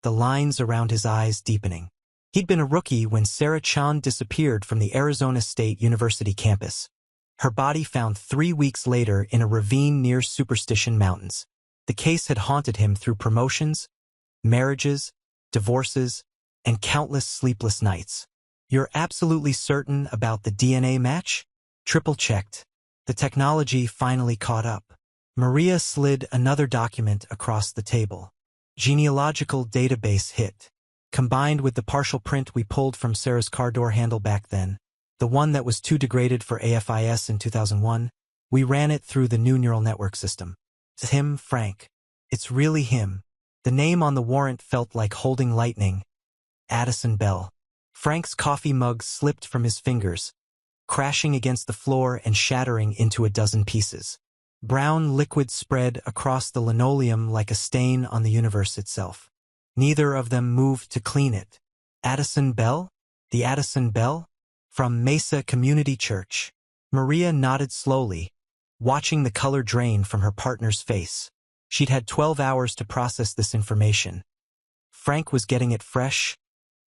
the lines around his eyes deepening. He'd been a rookie when Sarah Chen disappeared from the Arizona State University campus. Her body found 3 weeks later in a ravine near Superstition Mountains. The case had haunted him through promotions, marriages, divorces, and countless sleepless nights. "You're absolutely certain about the DNA match?" Triple-checked. The technology finally caught up. Maria slid another document across the table. Genealogical database hit. Combined with the partial print we pulled from Sarah's car door handle back then, the one that was too degraded for AFIS in 2001, we ran it through the new neural network system. It's him, Frank. It's really him. The name on the warrant felt like holding lightning. Addison Bell. Frank's coffee mug slipped from his fingers, crashing against the floor and shattering into a dozen pieces. Brown liquid spread across the linoleum like a stain on the universe itself. Neither of them moved to clean it. Addison Bell? The Addison Bell? From Mesa Community Church. Maria nodded slowly, watching the color drain from her partner's face. She'd had 12 hours to process this information. Frank was getting it fresh,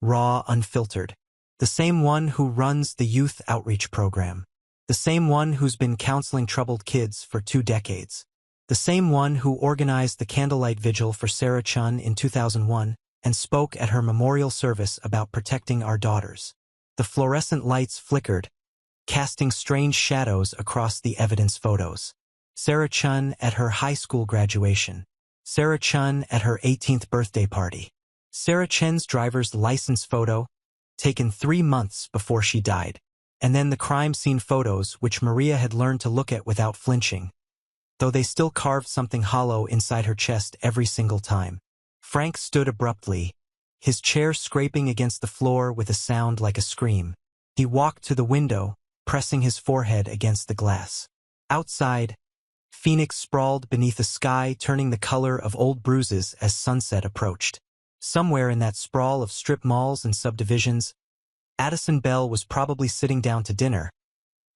raw, unfiltered. The same one who runs the youth outreach program. The same one who's been counseling troubled kids for 2 decades. The same one who organized the candlelight vigil for Sarah Chen in 2001 and spoke at her memorial service about protecting our daughters. The fluorescent lights flickered, casting strange shadows across the evidence photos. Sarah Chen at her high school graduation. Sarah Chen at her 18th birthday party. Sarah Chen's driver's license photo, taken 3 months before she died. And then the crime scene photos which Maria had learned to look at without flinching, though they still carved something hollow inside her chest every single time. Frank stood abruptly, his chair scraping against the floor with a sound like a scream. He walked to the window, pressing his forehead against the glass. Outside, Phoenix sprawled beneath a sky turning the color of old bruises as sunset approached. Somewhere in that sprawl of strip malls and subdivisions, Addison Bell was probably sitting down to dinner,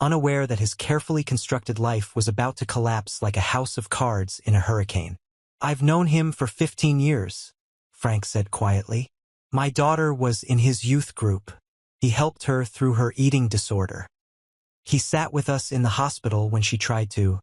unaware that his carefully constructed life was about to collapse like a house of cards in a hurricane. "I've known him for 15 years, Frank said quietly. "My daughter was in his youth group. He helped her through her eating disorder. He sat with us in the hospital when she tried to."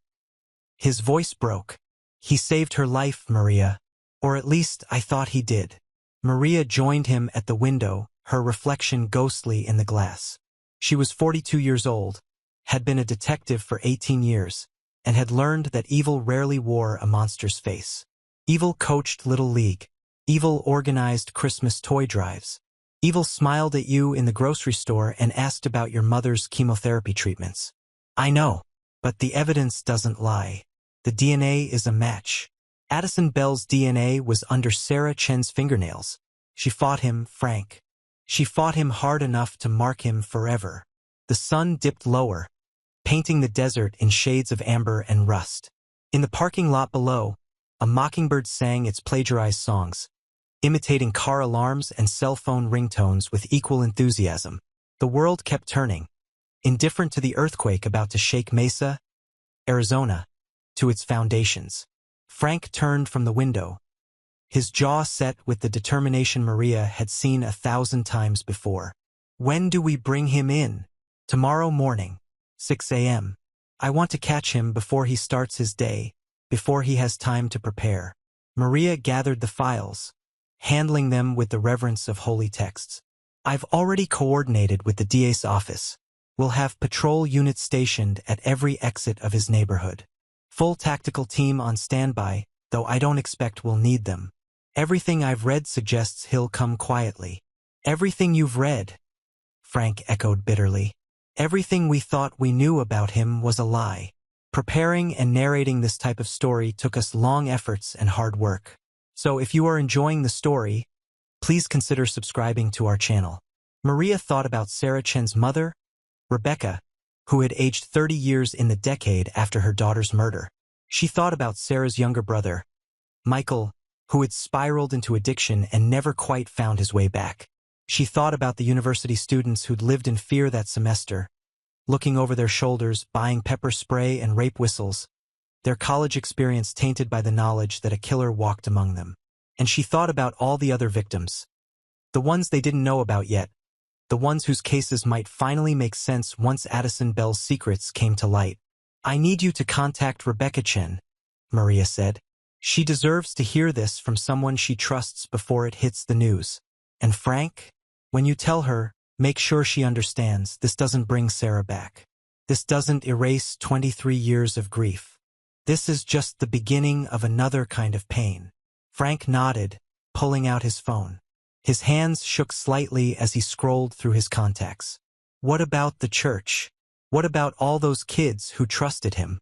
His voice broke. "He saved her life, Maria. Or at least I thought he did." Maria joined him at the window, her reflection ghostly in the glass. She was 42 years old, had been a detective for 18 years, and had learned that evil rarely wore a monster's face. Evil coached Little League. Evil organized Christmas toy drives. Evil smiled at you in the grocery store and asked about your mother's chemotherapy treatments. "I know, but the evidence doesn't lie. The DNA is a match." Addison Bell's DNA was under Sarah Chen's fingernails. She fought him, Frank. She fought him hard enough to mark him forever. The sun dipped lower, painting the desert in shades of amber and rust. In the parking lot below, a mockingbird sang its plagiarized songs, imitating car alarms and cell phone ringtones with equal enthusiasm. The world kept turning, indifferent to the earthquake about to shake Mesa, Arizona, to its foundations. Frank turned from the window, his jaw set with the determination Maria had seen 1,000 times before. "When do we bring him in?" "Tomorrow morning, 6 a.m. I want to catch him before he starts his day, before he has time to prepare." Maria gathered the files, handling them with the reverence of holy texts. "I've already coordinated with the DA's office. We'll have patrol units stationed at every exit of his neighborhood. Full tactical team on standby, though I don't expect we'll need them. Everything I've read suggests he'll come quietly." "Everything you've read?" Frank echoed bitterly. "Everything we thought we knew about him was a lie." Preparing and narrating this type of story took us long efforts and hard work. So if you are enjoying the story, please consider subscribing to our channel. Maria thought about Sarah Chen's mother, Rebecca, who had aged 30 years in the decade after her daughter's murder. She thought about Sarah's younger brother, Michael, who had spiraled into addiction and never quite found his way back. She thought about the university students who'd lived in fear that semester, looking over their shoulders, buying pepper spray and rape whistles, their college experience tainted by the knowledge that a killer walked among them. and she thought about all the other victims. The ones they didn't know about yet, the ones whose cases might finally make sense once Addison Bell's secrets came to light. "I need you to contact Rebecca Chen," Maria said. "She deserves to hear this from someone she trusts before it hits the news. And Frank, when you tell her, make sure she understands this doesn't bring Sarah back. This doesn't erase 23 years of grief. This is just the beginning of another kind of pain." Frank nodded, pulling out his phone. His hands shook slightly as he scrolled through his contacts. What about the church? What about all those kids who trusted him?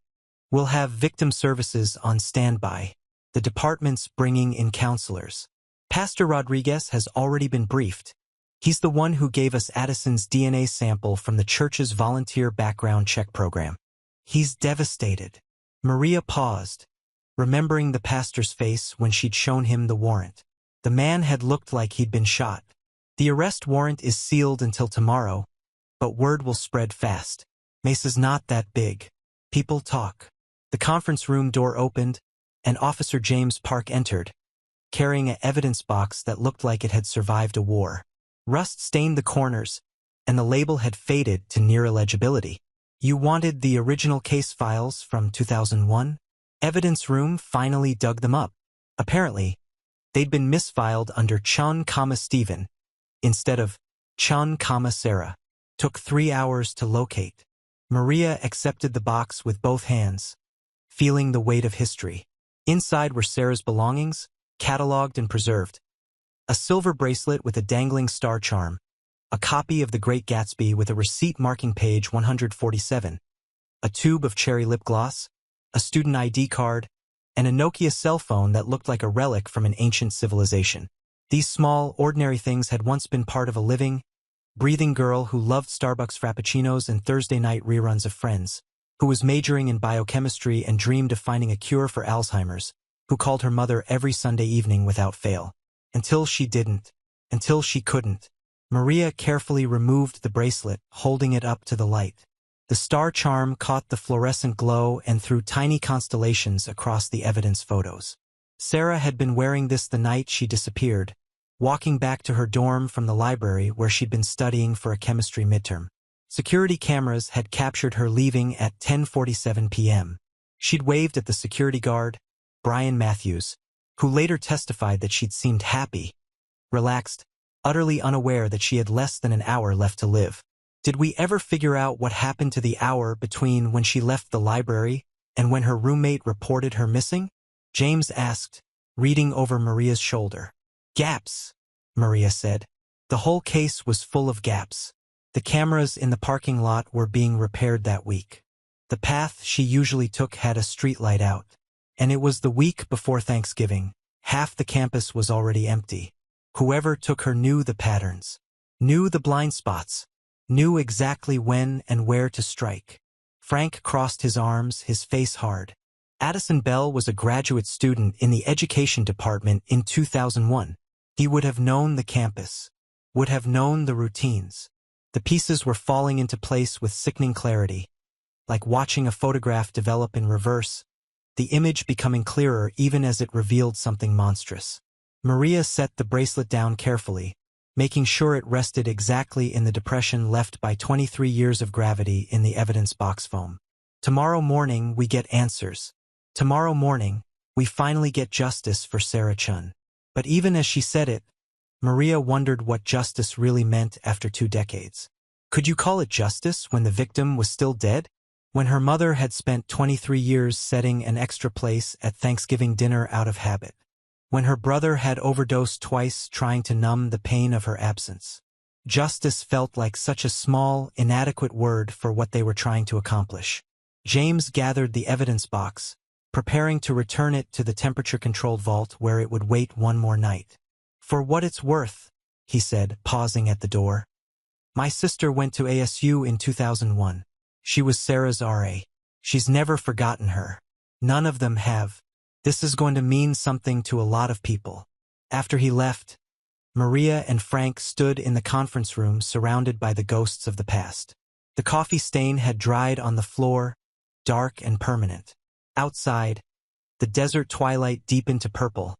"We'll have victim services on standby. The department's bringing in counselors. Pastor Rodriguez has already been briefed. He's the one who gave us Addison's DNA sample from the church's volunteer background check program. He's devastated." Maria paused, remembering the pastor's face when she'd shown him the warrant. The man had looked like he'd been shot. "The arrest warrant is sealed until tomorrow, but word will spread fast. Mesa's not that big. People talk." The conference room door opened, and Officer James Park entered, carrying an evidence box that looked like it had survived a war. Rust stained the corners, and the label had faded to near illegibility. "You wanted the original case files from 2001? Evidence room finally dug them up. Apparently, they'd been misfiled under Chun, Stephen, instead of Chun, Sarah. Took 3 hours to locate. Maria accepted the box with both hands, feeling the weight of history. Inside were Sarah's belongings, cataloged and preserved. A silver bracelet with a dangling star charm, a copy of The Great Gatsby with a receipt marking page 147, a tube of cherry lip gloss, a student ID card, and a Nokia cell phone that looked like a relic from an ancient civilization. These small, ordinary things had once been part of a living, breathing girl who loved Starbucks frappuccinos and Thursday night reruns of Friends, who was majoring in biochemistry and dreamed of finding a cure for Alzheimer's, who called her mother every Sunday evening without fail. Until she didn't. Until she couldn't. Maria carefully removed the bracelet, holding it up to the light. The star charm caught the fluorescent glow and threw tiny constellations across the evidence photos. Sarah had been wearing this the night she disappeared, walking back to her dorm from the library where she'd been studying for a chemistry midterm. Security cameras had captured her leaving at 10:47 p.m. She'd waved at the security guard, Brian Matthews, who later testified that she'd seemed happy, relaxed, utterly unaware that she had less than an hour left to live. Did we ever figure out what happened to the hour between when she left the library and when her roommate reported her missing? James asked, reading over Maria's shoulder. "Gaps," Maria said. The whole case was full of gaps. The cameras in the parking lot were being repaired that week. The path she usually took had a streetlight out. And it was the week before Thanksgiving. Half the campus was already empty. Whoever took her knew the patterns, knew the blind spots, knew exactly when and where to strike. Frank crossed his arms, his face hard. Addison Bell was a graduate student in the education department in 2001. He would have known the campus, would have known the routines. The pieces were falling into place with sickening clarity, like watching a photograph develop in reverse, the image becoming clearer even as it revealed something monstrous. Maria set the bracelet down carefully, making sure it rested exactly in the depression left by 23 years of gravity in the evidence box foam. Tomorrow morning, we get answers. Tomorrow morning, we finally get justice for Sarah Chen. But even as she said it, Maria wondered what justice really meant after 2 decades. Could you call it justice when the victim was still dead? When her mother had spent 23 years setting an extra place at Thanksgiving dinner out of habit? When her brother had overdosed twice trying to numb the pain of her absence? Justice felt like such a small, inadequate word for what they were trying to accomplish. James gathered the evidence box, preparing to return it to the temperature-controlled vault where it would wait one more night. "For what it's worth," he said, pausing at the door. "My sister went to ASU in 2001. She was Sarah's RA. She's never forgotten her. None of them have. This is going to mean something to a lot of people." After he left, Maria and Frank stood in the conference room surrounded by the ghosts of the past. The coffee stain had dried on the floor, dark and permanent. Outside, the desert twilight deepened to purple,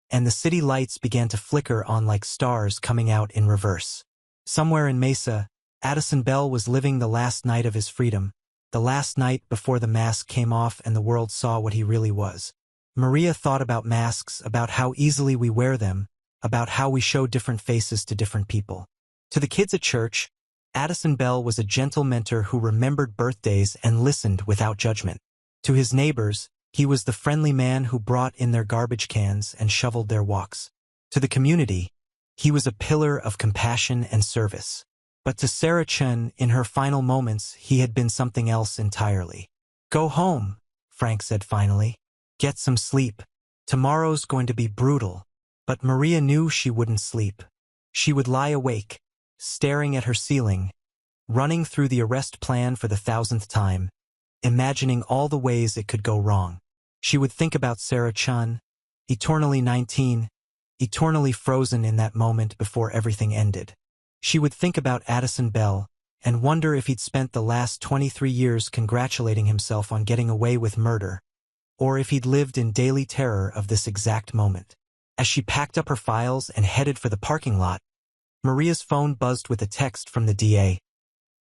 and the city lights began to flicker on like stars coming out in reverse. Somewhere in Mesa, Addison Bell was living the last night of his freedom, the last night before the mask came off and the world saw what he really was. Maria thought about masks, about how easily we wear them, about how we show different faces to different people. To the kids at church, Addison Bell was a gentle mentor who remembered birthdays and listened without judgment. To his neighbors, he was the friendly man who brought in their garbage cans and shoveled their walks. To the community, he was a pillar of compassion and service. But to Sarah Chen, in her final moments, he had been something else entirely. "Go home," Frank said finally. "Get some sleep. Tomorrow's going to be brutal." But Maria knew she wouldn't sleep. She would lie awake, staring at her ceiling, running through the arrest plan for the 1,000th time, imagining all the ways it could go wrong. She would think about Sarah Chen, eternally 19, eternally frozen in that moment before everything ended. She would think about Addison Bell and wonder if he'd spent the last 23 years congratulating himself on getting away with murder, or if he'd lived in daily terror of this exact moment. As she packed up her files and headed for the parking lot, Maria's phone buzzed with a text from the DA.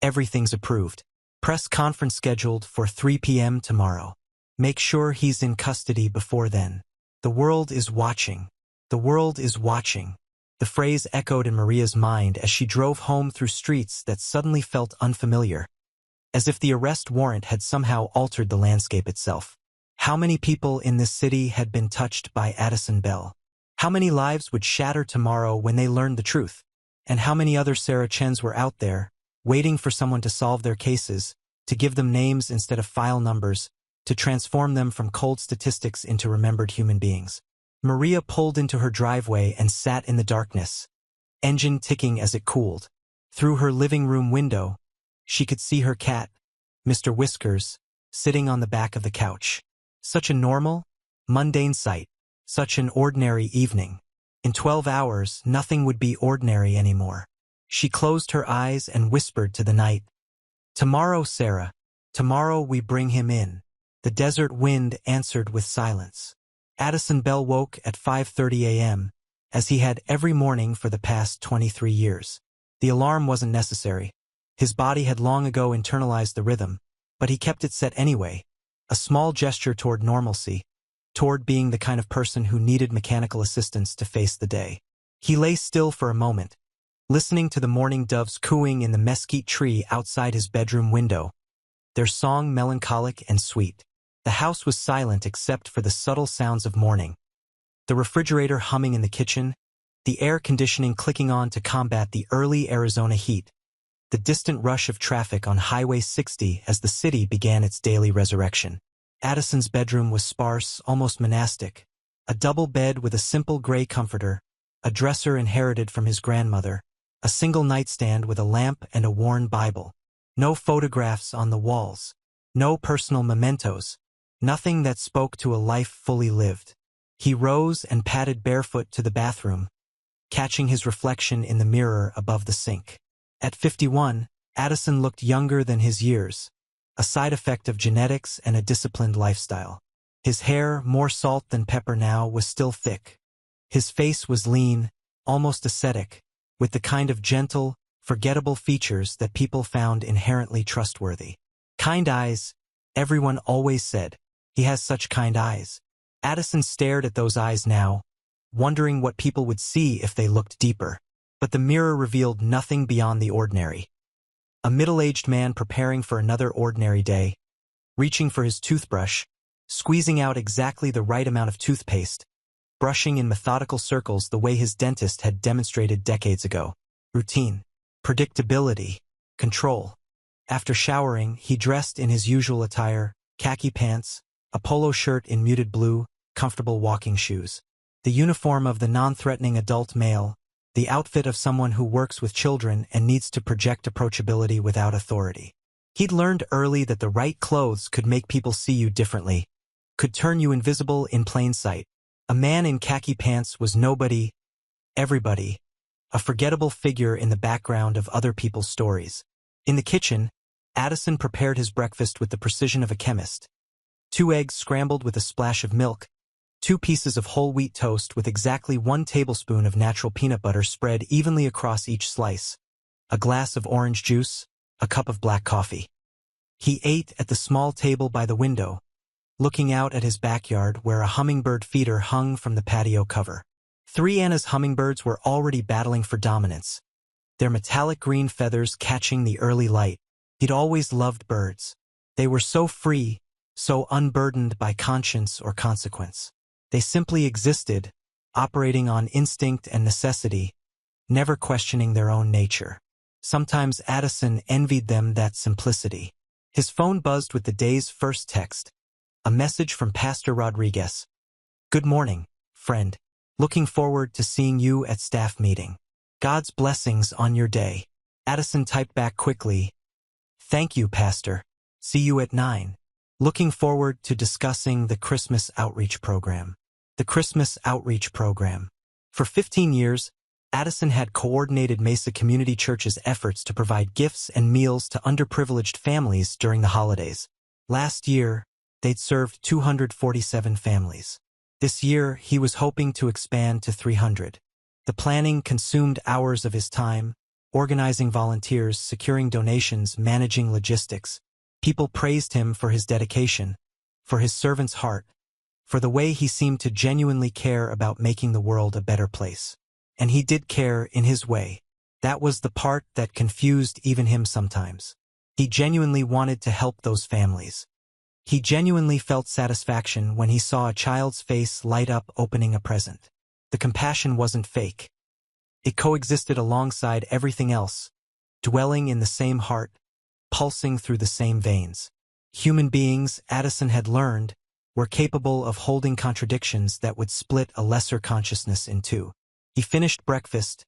"Everything's approved. Press conference scheduled for 3 p.m. tomorrow. Make sure he's in custody before then. The world is watching. The world is watching." The phrase echoed in Maria's mind as she drove home through streets that suddenly felt unfamiliar, as if the arrest warrant had somehow altered the landscape itself. How many people in this city had been touched by Addison Bell? How many lives would shatter tomorrow when they learned the truth? And how many other Sarah Chens were out there, waiting for someone to solve their cases, to give them names instead of file numbers, to transform them from cold statistics into remembered human beings? Maria pulled into her driveway and sat in the darkness, engine ticking as it cooled. Through her living room window, she could see her cat, Mr. Whiskers, sitting on the back of the couch. Such a normal, mundane sight, such an ordinary evening. In 12 hours, nothing would be ordinary anymore. She closed her eyes and whispered to the night, "Tomorrow, Sarah, tomorrow we bring him in." The desert wind answered with silence. Addison Bell woke at 5:30 a.m., as he had every morning for the past 23 years. The alarm wasn't necessary. His body had long ago internalized the rhythm, but he kept it set anyway, a small gesture toward normalcy, toward being the kind of person who needed mechanical assistance to face the day. He lay still for a moment, listening to the morning doves cooing in the mesquite tree outside his bedroom window, their song melancholic and sweet. The house was silent except for the subtle sounds of morning. The refrigerator humming in the kitchen, the air conditioning clicking on to combat the early Arizona heat, the distant rush of traffic on Highway 60 as the city began its daily resurrection. Addison's bedroom was sparse, almost monastic. A double bed with a simple gray comforter, a dresser inherited from his grandmother, a single nightstand with a lamp and a worn Bible. No photographs on the walls, no personal mementos, nothing that spoke to a life fully lived. He rose and padded barefoot to the bathroom, catching his reflection in the mirror above the sink. At 51, Addison looked younger than his years, a side effect of genetics and a disciplined lifestyle. His hair, more salt than pepper now, was still thick. His face was lean, almost ascetic, with the kind of gentle, forgettable features that people found inherently trustworthy. Kind eyes, everyone always said. He has such kind eyes. Addison stared at those eyes now, wondering what people would see if they looked deeper. But the mirror revealed nothing beyond the ordinary. A middle-aged man preparing for another ordinary day, reaching for his toothbrush, squeezing out exactly the right amount of toothpaste, brushing in methodical circles the way his dentist had demonstrated decades ago. Routine, predictability, control. After showering, he dressed in his usual attire, khaki pants, a polo shirt in muted blue, comfortable walking shoes. The uniform of the non-threatening adult male, the outfit of someone who works with children and needs to project approachability without authority. He'd learned early that the right clothes could make people see you differently, could turn you invisible in plain sight. A man in khaki pants was nobody, everybody, a forgettable figure in the background of other people's stories. In the kitchen, Addison prepared his breakfast with the precision of a chemist. 2 eggs scrambled with a splash of milk, 2 pieces of whole wheat toast with exactly 1 tablespoon of natural peanut butter spread evenly across each slice, a glass of orange juice, a cup of black coffee. He ate at the small table by the window, looking out at his backyard where a hummingbird feeder hung from the patio cover. 3 Anna's hummingbirds were already battling for dominance, their metallic green feathers catching the early light. He'd always loved birds. They were so free, so unburdened by conscience or consequence. They simply existed, operating on instinct and necessity, never questioning their own nature. Sometimes Addison envied them that simplicity. His phone buzzed with the day's first text, a message from Pastor Rodriguez. "Good morning, friend. Looking forward to seeing you at staff meeting. God's blessings on your day." Addison typed back quickly, "Thank you, Pastor. See you at 9. Looking forward to discussing the Christmas outreach program." The Christmas outreach program. For 15 years, Addison had coordinated Mesa Community Church's efforts to provide gifts and meals to underprivileged families during the holidays. Last year, they'd served 247 families. This year, he was hoping to expand to 300. The planning consumed hours of his time, organizing volunteers, securing donations, managing logistics. People praised him for his dedication, for his servant's heart, for the way he seemed to genuinely care about making the world a better place. And he did care in his way. That was the part that confused even him sometimes. He genuinely wanted to help those families. He genuinely felt satisfaction when he saw a child's face light up opening a present. The compassion wasn't fake. It coexisted alongside everything else, dwelling in the same heart, pulsing through the same veins. Human beings, Addison had learned, were capable of holding contradictions that would split a lesser consciousness in 2. He finished breakfast,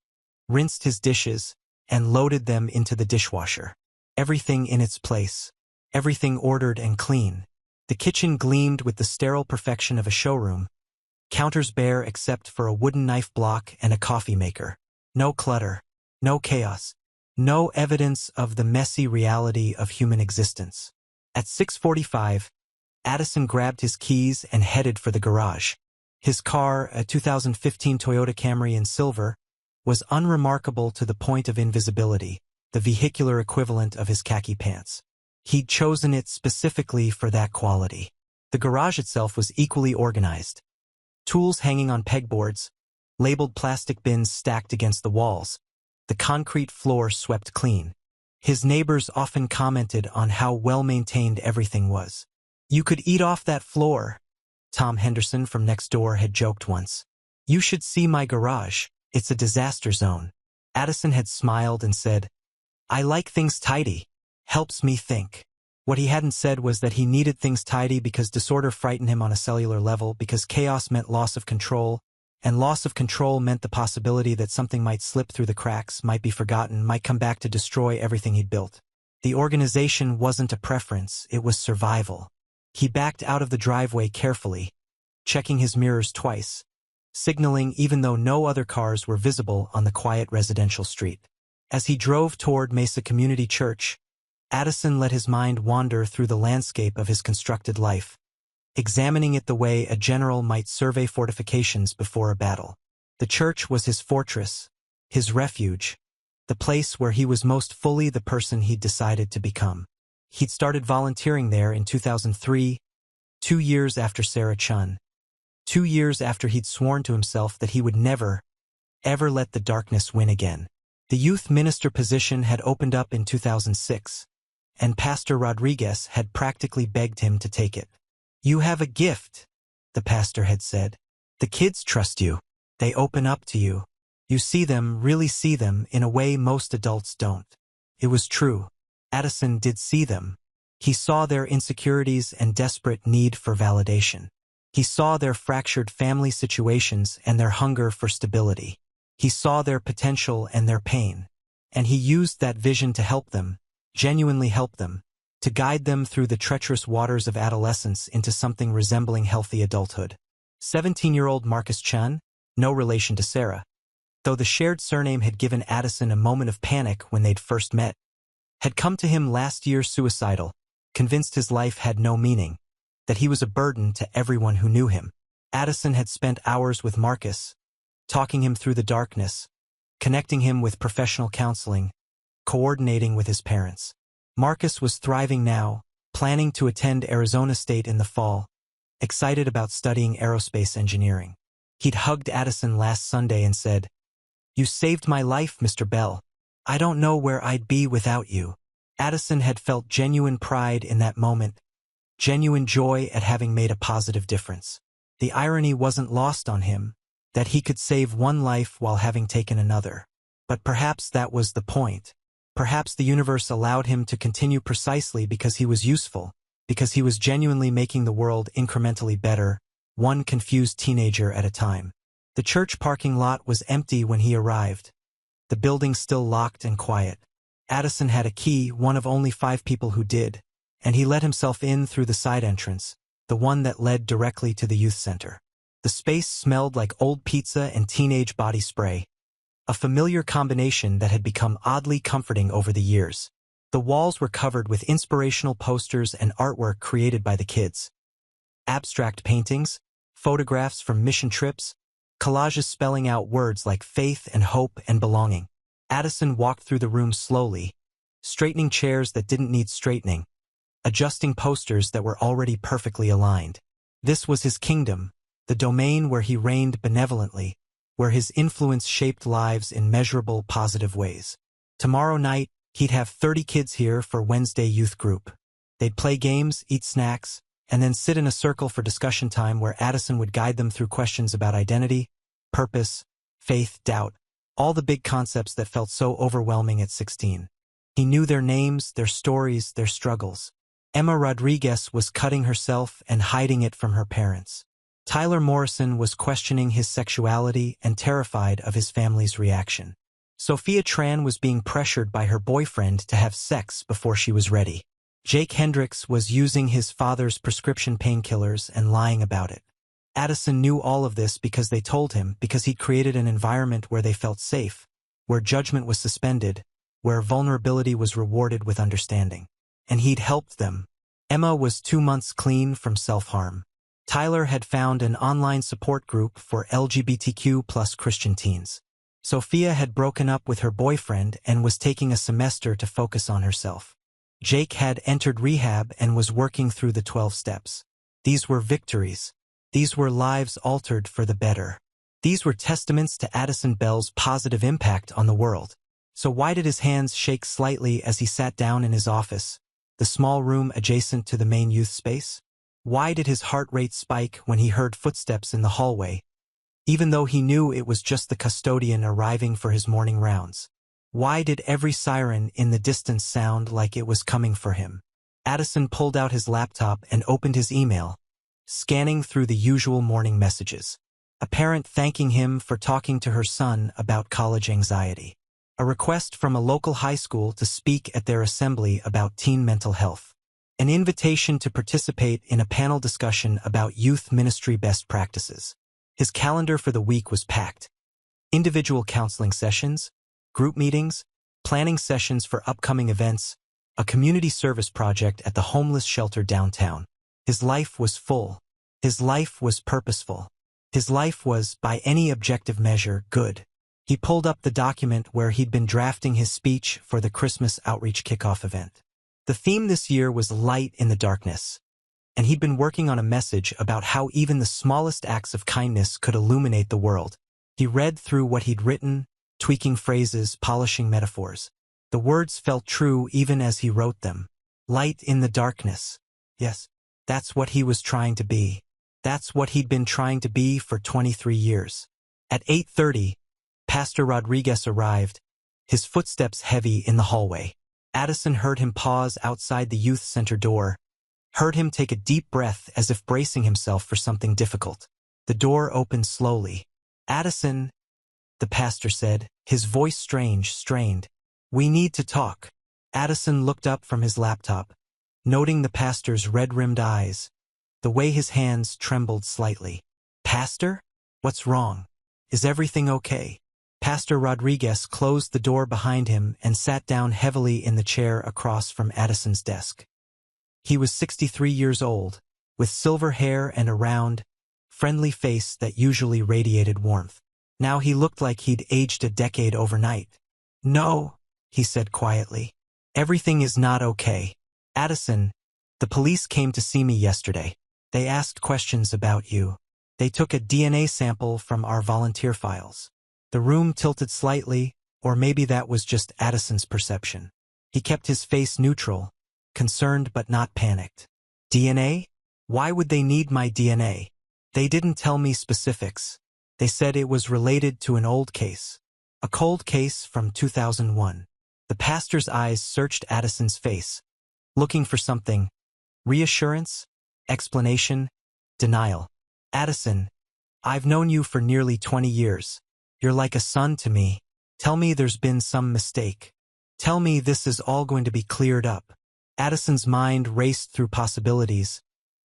rinsed his dishes, and loaded them into the dishwasher. Everything in its place, everything ordered and clean. The kitchen gleamed with the sterile perfection of a showroom, counters bare except for a wooden knife block and a coffee maker. No clutter, no chaos, no evidence of the messy reality of human existence. At 6:45, Addison grabbed his keys and headed for the garage. His car, a 2015 Toyota Camry in silver, was unremarkable to the point of invisibility, the vehicular equivalent of his khaki pants. He'd chosen it specifically for that quality. The garage itself was equally organized. Tools hanging on pegboards, labeled plastic bins stacked against the walls, the concrete floor swept clean. His neighbors often commented on how well-maintained everything was. "You could eat off that floor," Tom Henderson from next door had joked once. "You should see my garage. It's a disaster zone." Addison had smiled and said, "I like things tidy. Helps me think." What he hadn't said was that he needed things tidy because disorder frightened him on a cellular level, because chaos meant loss of control, and loss of control meant the possibility that something might slip through the cracks, might be forgotten, might come back to destroy everything he'd built. The organization wasn't a preference, it was survival. He backed out of the driveway carefully, checking his mirrors twice, signaling even though no other cars were visible on the quiet residential street. As he drove toward Mesa Community Church, Addison let his mind wander through the landscape of his constructed life, examining it the way a general might survey fortifications before a battle. The church was his fortress, his refuge, the place where he was most fully the person he'd decided to become. He'd started volunteering there in 2003, 2 years after Sarah Chen, 2 years after he'd sworn to himself that he would never, ever let the darkness win again. The youth minister position had opened up in 2006, and Pastor Rodriguez had practically begged him to take it. "You have a gift," the pastor had said. "The kids trust you. They open up to you. You see them, really see them, in a way most adults don't." It was true. Addison did see them. He saw their insecurities and desperate need for validation. He saw their fractured family situations and their hunger for stability. He saw their potential and their pain. And he used that vision to help them, genuinely help them, to guide them through the treacherous waters of adolescence into something resembling healthy adulthood. 17-year-old Marcus Chen, no relation to Sarah, though the shared surname had given Addison a moment of panic when they'd first met, had come to him last year suicidal, convinced his life had no meaning, that he was a burden to everyone who knew him. Addison had spent hours with Marcus, talking him through the darkness, connecting him with professional counseling, coordinating with his parents. Marcus was thriving now, planning to attend Arizona State in the fall, excited about studying aerospace engineering. He'd hugged Addison last Sunday and said, "You saved my life, Mr. Bell. I don't know where I'd be without you." Addison had felt genuine pride in that moment, genuine joy at having made a positive difference. The irony wasn't lost on him, that he could save one life while having taken another. But perhaps that was the point. Perhaps the universe allowed him to continue precisely because he was useful, because he was genuinely making the world incrementally better, one confused teenager at a time. The church parking lot was empty when he arrived. The building still locked and quiet. Addison had a key, one of only 5 people who did, and he let himself in through the side entrance, the one that led directly to the youth center. The space smelled like old pizza and teenage body spray, a familiar combination that had become oddly comforting over the years. The walls were covered with inspirational posters and artwork created by the kids. Abstract paintings, photographs from mission trips, collages spelling out words like faith and hope and belonging. Addison walked through the room slowly, straightening chairs that didn't need straightening, adjusting posters that were already perfectly aligned. This was his kingdom, the domain where he reigned benevolently, where his influence shaped lives in measurable, positive ways. Tomorrow night, he'd have 30 kids here for Wednesday youth group. They'd play games, eat snacks, and then sit in a circle for discussion time where Addison would guide them through questions about identity, purpose, faith, doubt, all the big concepts that felt so overwhelming at 16. He knew their names, their stories, their struggles. Emma Rodriguez was cutting herself and hiding it from her parents. Tyler Morrison was questioning his sexuality and terrified of his family's reaction. Sophia Tran was being pressured by her boyfriend to have sex before she was ready. Jake Hendricks was using his father's prescription painkillers and lying about it. Addison knew all of this because they told him, because he'd created an environment where they felt safe, where judgment was suspended, where vulnerability was rewarded with understanding. And he'd helped them. Emma was 2 months clean from self-harm. Tyler had found an online support group for LGBTQ+ Christian teens. Sophia had broken up with her boyfriend and was taking a semester to focus on herself. Jake had entered rehab and was working through the 12 steps. These were victories. These were lives altered for the better. These were testaments to Addison Bell's positive impact on the world. So why did his hands shake slightly as he sat down in his office, the small room adjacent to the main youth space? Why did his heart rate spike when he heard footsteps in the hallway, even though he knew it was just the custodian arriving for his morning rounds? Why did every siren in the distance sound like it was coming for him? Addison pulled out his laptop and opened his email, scanning through the usual morning messages. A parent thanking him for talking to her son about college anxiety. A request from a local high school to speak at their assembly about teen mental health. An invitation to participate in a panel discussion about youth ministry best practices. His calendar for the week was packed. Individual counseling sessions, group meetings, planning sessions for upcoming events, a community service project at the homeless shelter downtown. His life was full. His life was purposeful. His life was, by any objective measure, good. He pulled up the document where he'd been drafting his speech for the Christmas outreach kickoff event. The theme this year was light in the darkness, and he'd been working on a message about how even the smallest acts of kindness could illuminate the world. He read through what he'd written, tweaking phrases, polishing metaphors. The words felt true even as he wrote them. Light in the darkness. Yes, that's what he was trying to be. That's what he'd been trying to be for 23 years. At 8:30, Pastor Rodriguez arrived, his footsteps heavy in the hallway. Addison heard him pause outside the youth center door, heard him take a deep breath as if bracing himself for something difficult. The door opened slowly. "Addison," the pastor said, his voice strained. "We need to talk." Addison looked up from his laptop, noting the pastor's red-rimmed eyes, the way his hands trembled slightly. "Pastor? What's wrong? Is everything okay?" Pastor Rodriguez closed the door behind him and sat down heavily in the chair across from Addison's desk. He was 63 years old, with silver hair and a round, friendly face that usually radiated warmth. Now he looked like he'd aged a decade overnight. "No," he said quietly. "Everything is not okay. Addison, the police came to see me yesterday. They asked questions about you. They took a DNA sample from our volunteer files." The room tilted slightly, or maybe that was just Addison's perception. He kept his face neutral, concerned but not panicked. "DNA? Why would they need my DNA? They didn't tell me specifics. They said it was related to an old case. A cold case from 2001. The pastor's eyes searched Addison's face, looking for something. Reassurance? Explanation? Denial. "Addison, I've known you for nearly 20 years. You're like a son to me. Tell me there's been some mistake. Tell me this is all going to be cleared up." Addison's mind raced through possibilities,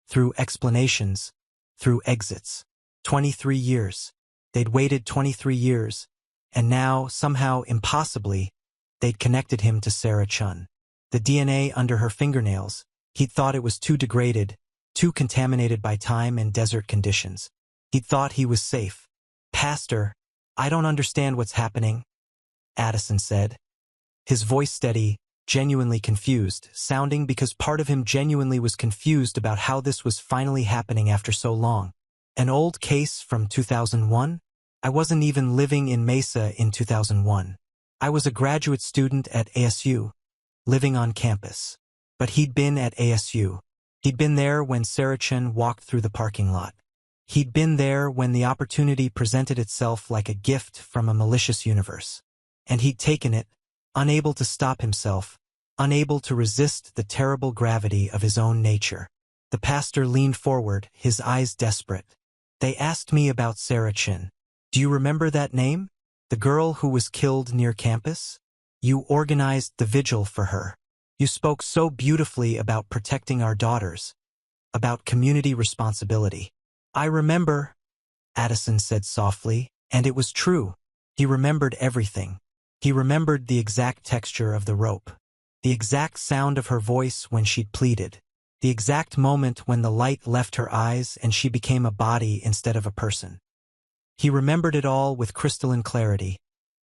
through explanations, through exits. 23 years. They'd waited 23 years, and now, somehow impossibly, they'd connected him to Sarah Chen. The DNA under her fingernails, he'd thought it was too degraded, too contaminated by time and desert conditions. He'd thought he was safe. "Pastor, I don't understand what's happening," Addison said. His voice steady, genuinely confused, sounding because part of him genuinely was confused about how this was finally happening after so long. "An old case from 2001? I wasn't even living in Mesa in 2001. I was a graduate student at ASU, living on campus. But he'd been at ASU. He'd been there when Sarah Chen walked through the parking lot. He'd been there when the opportunity presented itself like a gift from a malicious universe. And he'd taken it, unable to stop himself, unable to resist the terrible gravity of his own nature." The pastor leaned forward, his eyes desperate. "They asked me about Sarah Chen. Do you remember that name? The girl who was killed near campus? You organized the vigil for her. You spoke so beautifully about protecting our daughters, about community responsibility." "I remember," Addison said softly, and it was true. He remembered everything. He remembered the exact texture of the rope, the exact sound of her voice when she'd pleaded, the exact moment when the light left her eyes and she became a body instead of a person. He remembered it all with crystalline clarity,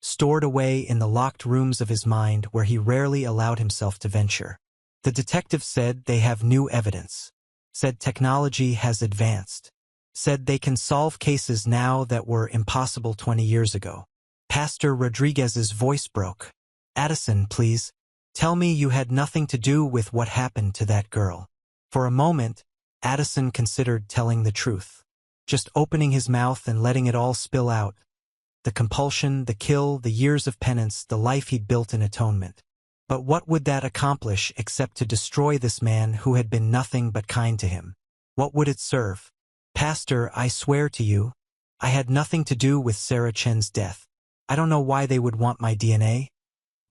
stored away in the locked rooms of his mind where he rarely allowed himself to venture. The detective said they have new evidence, said technology has advanced, said they can solve cases now that were impossible 20 years ago. Pastor Rodriguez's voice broke. "Addison, please, tell me you had nothing to do with what happened to that girl." For a moment, Addison considered telling the truth, just opening his mouth and letting it all spill out. The compulsion, the kill, the years of penance, the life he'd built in atonement. But what would that accomplish except to destroy this man who had been nothing but kind to him? What would it serve? "Pastor, I swear to you, I had nothing to do with Sarah Chen's death. I don't know why they would want my DNA,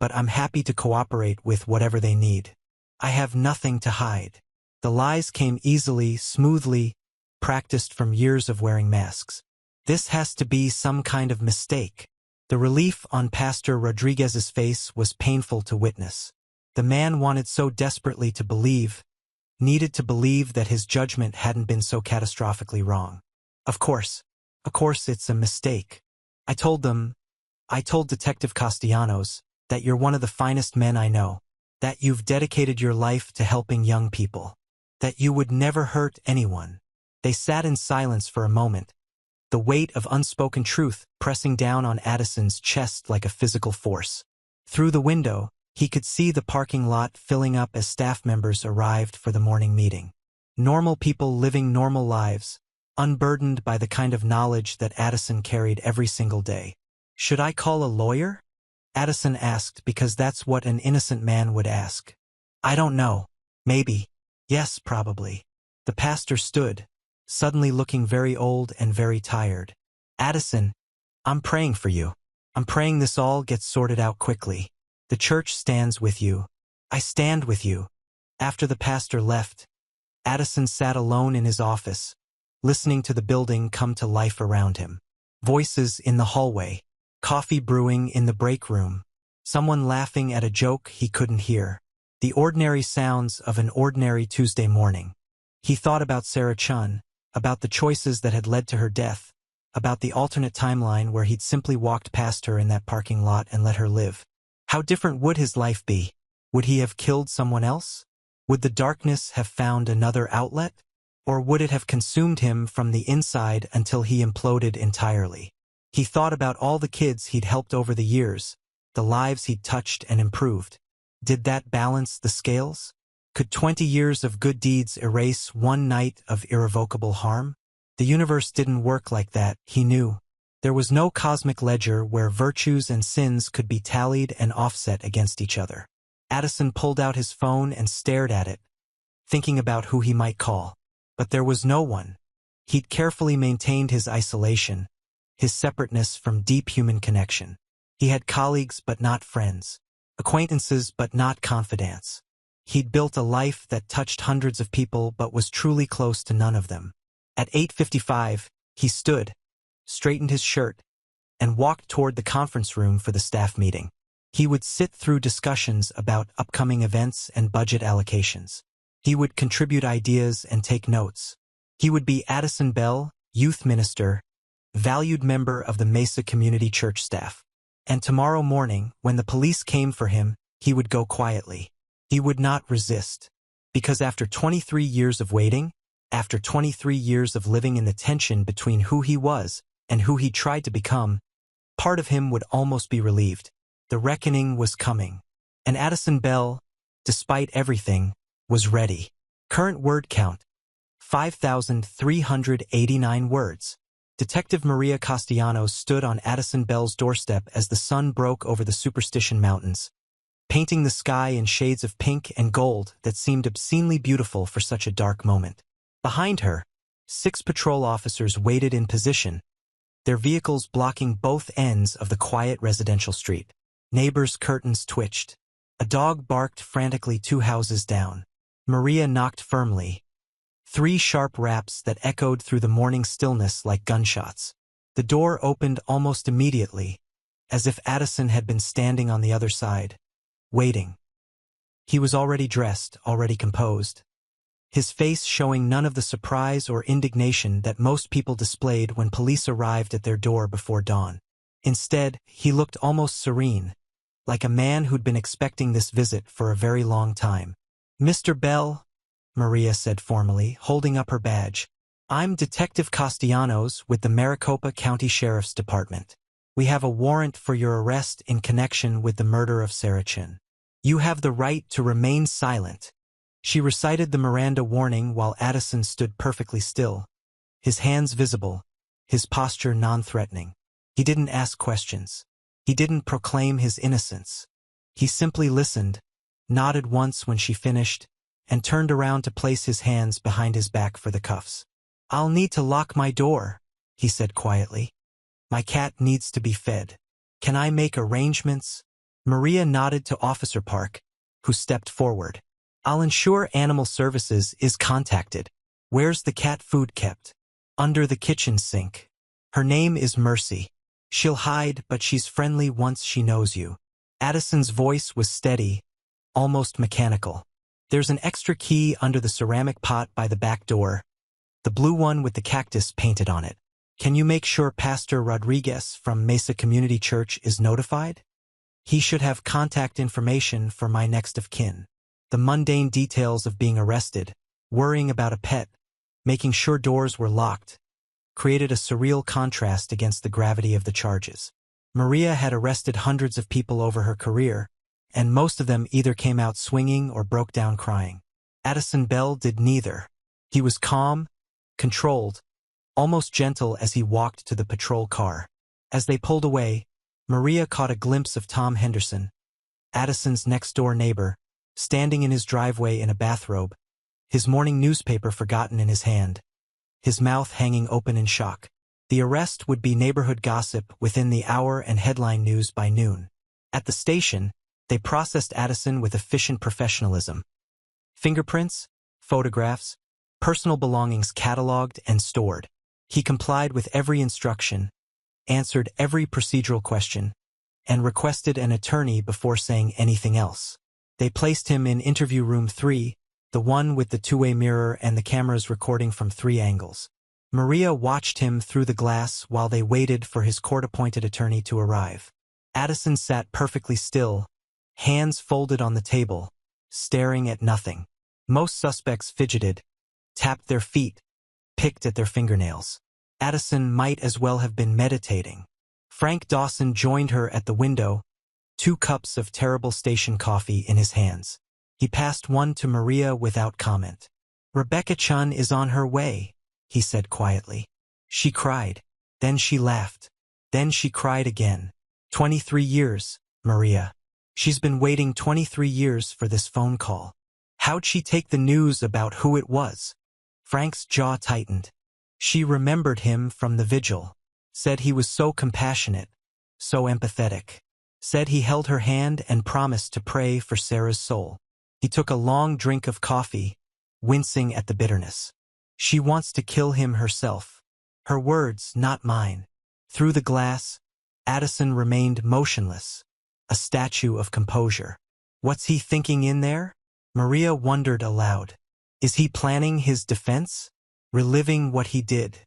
but I'm happy to cooperate with whatever they need. I have nothing to hide." The lies came easily, smoothly, practiced from years of wearing masks. "This has to be some kind of mistake." The relief on Pastor Rodriguez's face was painful to witness. The man wanted so desperately to believe, needed to believe that his judgment hadn't been so catastrophically wrong. Of course it's a mistake. I told Detective Castellanos, that you're one of the finest men I know, that you've dedicated your life to helping young people, that you would never hurt anyone." They sat in silence for a moment, the weight of unspoken truth pressing down on Addison's chest like a physical force. Through the window, he could see the parking lot filling up as staff members arrived for the morning meeting. Normal people living normal lives, unburdened by the kind of knowledge that Addison carried every single day. "Should I call a lawyer?" Addison asked because that's what an innocent man would ask. "I don't know. Maybe. Yes, probably." The pastor stood, suddenly looking very old and very tired. "Addison, I'm praying for you. I'm praying this all gets sorted out quickly. The church stands with you. I stand with you." After the pastor left, Addison sat alone in his office, listening to the building come to life around him. Voices in the hallway, coffee brewing in the break room, someone laughing at a joke he couldn't hear. The ordinary sounds of an ordinary Tuesday morning. He thought about Sarah Chen, about the choices that had led to her death, about the alternate timeline where he'd simply walked past her in that parking lot and let her live. How different would his life be? Would he have killed someone else? Would the darkness have found another outlet? Or would it have consumed him from the inside until he imploded entirely? He thought about all the kids he'd helped over the years, the lives he'd touched and improved. Did that balance the scales? Could 20 years of good deeds erase one night of irrevocable harm? The universe didn't work like that, he knew. There was no cosmic ledger where virtues and sins could be tallied and offset against each other. Addison pulled out his phone and stared at it, thinking about who he might call. But there was no one. He'd carefully maintained his isolation, his separateness from deep human connection. He had colleagues but not friends, acquaintances but not confidants. He'd built a life that touched hundreds of people but was truly close to none of them. At 8:55, he stood, straightened his shirt, and walked toward the conference room for the staff meeting. He would sit through discussions about upcoming events and budget allocations. He would contribute ideas and take notes. He would be Addison Bell, youth minister, valued member of the Mesa Community Church staff. And tomorrow morning, when the police came for him, he would go quietly. He would not resist. Because after 23 years of waiting, after 23 years of living in the tension between who he was and who he tried to become, part of him would almost be relieved. The reckoning was coming. And Addison Bell, despite everything, was ready. Current word count, 5,389 words. Detective Maria Castellanos stood on Addison Bell's doorstep as the sun broke over the Superstition Mountains, painting the sky in shades of pink and gold that seemed obscenely beautiful for such a dark moment. Behind her, 6 patrol officers waited in position, their vehicles blocking both ends of the quiet residential street. Neighbors' curtains twitched. A dog barked frantically 2 houses down. Maria knocked firmly. 3 sharp raps that echoed through the morning stillness like gunshots. The door opened almost immediately, as if Addison had been standing on the other side, waiting. He was already dressed, already composed, his face showing none of the surprise or indignation that most people displayed when police arrived at their door before dawn. Instead, he looked almost serene, like a man who'd been expecting this visit for a very long time. "Mr. Bell," Maria said formally, holding up her badge, "I'm Detective Castellanos with the Maricopa County Sheriff's Department. We have a warrant for your arrest in connection with the murder of Sarah Chen. You have the right to remain silent." She recited the Miranda warning while Addison stood perfectly still, his hands visible, his posture non-threatening. He didn't ask questions. He didn't proclaim his innocence. He simply listened, nodded once when she finished, and turned around to place his hands behind his back for the cuffs. "I'll need to lock my door," he said quietly. "My cat needs to be fed. Can I make arrangements?" Maria nodded to Officer Park, who stepped forward. "I'll ensure Animal Services is contacted. Where's the cat food kept?" "Under the kitchen sink. Her name is Mercy. She'll hide, but she's friendly once she knows you." Addison's voice was steady, almost mechanical. "There's an extra key under the ceramic pot by the back door, the blue one with the cactus painted on it. Can you make sure Pastor Rodriguez from Mesa Community Church is notified? He should have contact information for my next of kin." The mundane details of being arrested, worrying about a pet, making sure doors were locked, created a surreal contrast against the gravity of the charges. Maria had arrested hundreds of people over her career, and most of them either came out swinging or broke down crying. Addison Bell did neither. He was calm, controlled, almost gentle as he walked to the patrol car. As they pulled away, Maria caught a glimpse of Tom Henderson, Addison's next-door neighbor, standing in his driveway in a bathrobe, his morning newspaper forgotten in his hand, his mouth hanging open in shock. The arrest would be neighborhood gossip within the hour and headline news by noon. At the station, they processed Addison with efficient professionalism. Fingerprints, photographs, personal belongings cataloged and stored. He complied with every instruction, answered every procedural question, and requested an attorney before saying anything else. They placed him in interview room 3, the one with the two-way mirror and the cameras recording from 3 angles. Maria watched him through the glass while they waited for his court-appointed attorney to arrive. Addison sat perfectly still, hands folded on the table, staring at nothing. Most suspects fidgeted, tapped their feet, picked at their fingernails. Addison might as well have been meditating. Frank Dawson joined her at the window, 2 cups of terrible station coffee in his hands. He passed one to Maria without comment. "Rebecca Chen is on her way," he said quietly. She cried. Then she laughed. Then she cried again. 23 years, Maria. She's been waiting 23 years for this phone call. How'd she take the news about who it was? Frank's jaw tightened. She remembered him from the vigil. Said he was so compassionate, so empathetic. Said he held her hand and promised to pray for Sarah's soul. He took a long drink of coffee, wincing at the bitterness. She wants to kill him herself. Her words, not mine. Through the glass, Addison remained motionless, a statue of composure. What's he thinking in there? Maria wondered aloud. Is he planning his defense? Reliving what he did?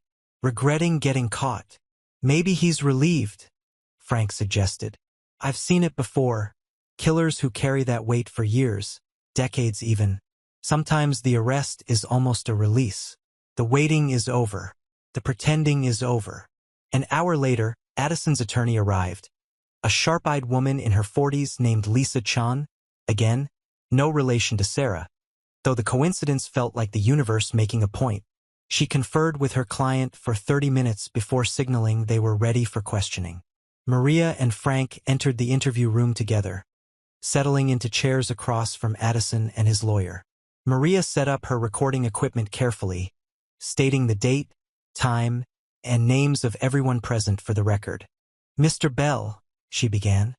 Regretting getting caught? Maybe he's relieved, Frank suggested. I've seen it before. Killers who carry that weight for years, decades even. Sometimes the arrest is almost a release. The waiting is over. The pretending is over. An hour later, Addison's attorney arrived. A sharp-eyed woman in her 40s named Lisa Chen. Again, no relation to Sarah, though the coincidence felt like the universe making a point. She conferred with her client for 30 minutes before signaling they were ready for questioning. Maria and Frank entered the interview room together, settling into chairs across from Addison and his lawyer. Maria set up her recording equipment carefully, stating the date, time, and names of everyone present for the record. "Mr. Bell," she began,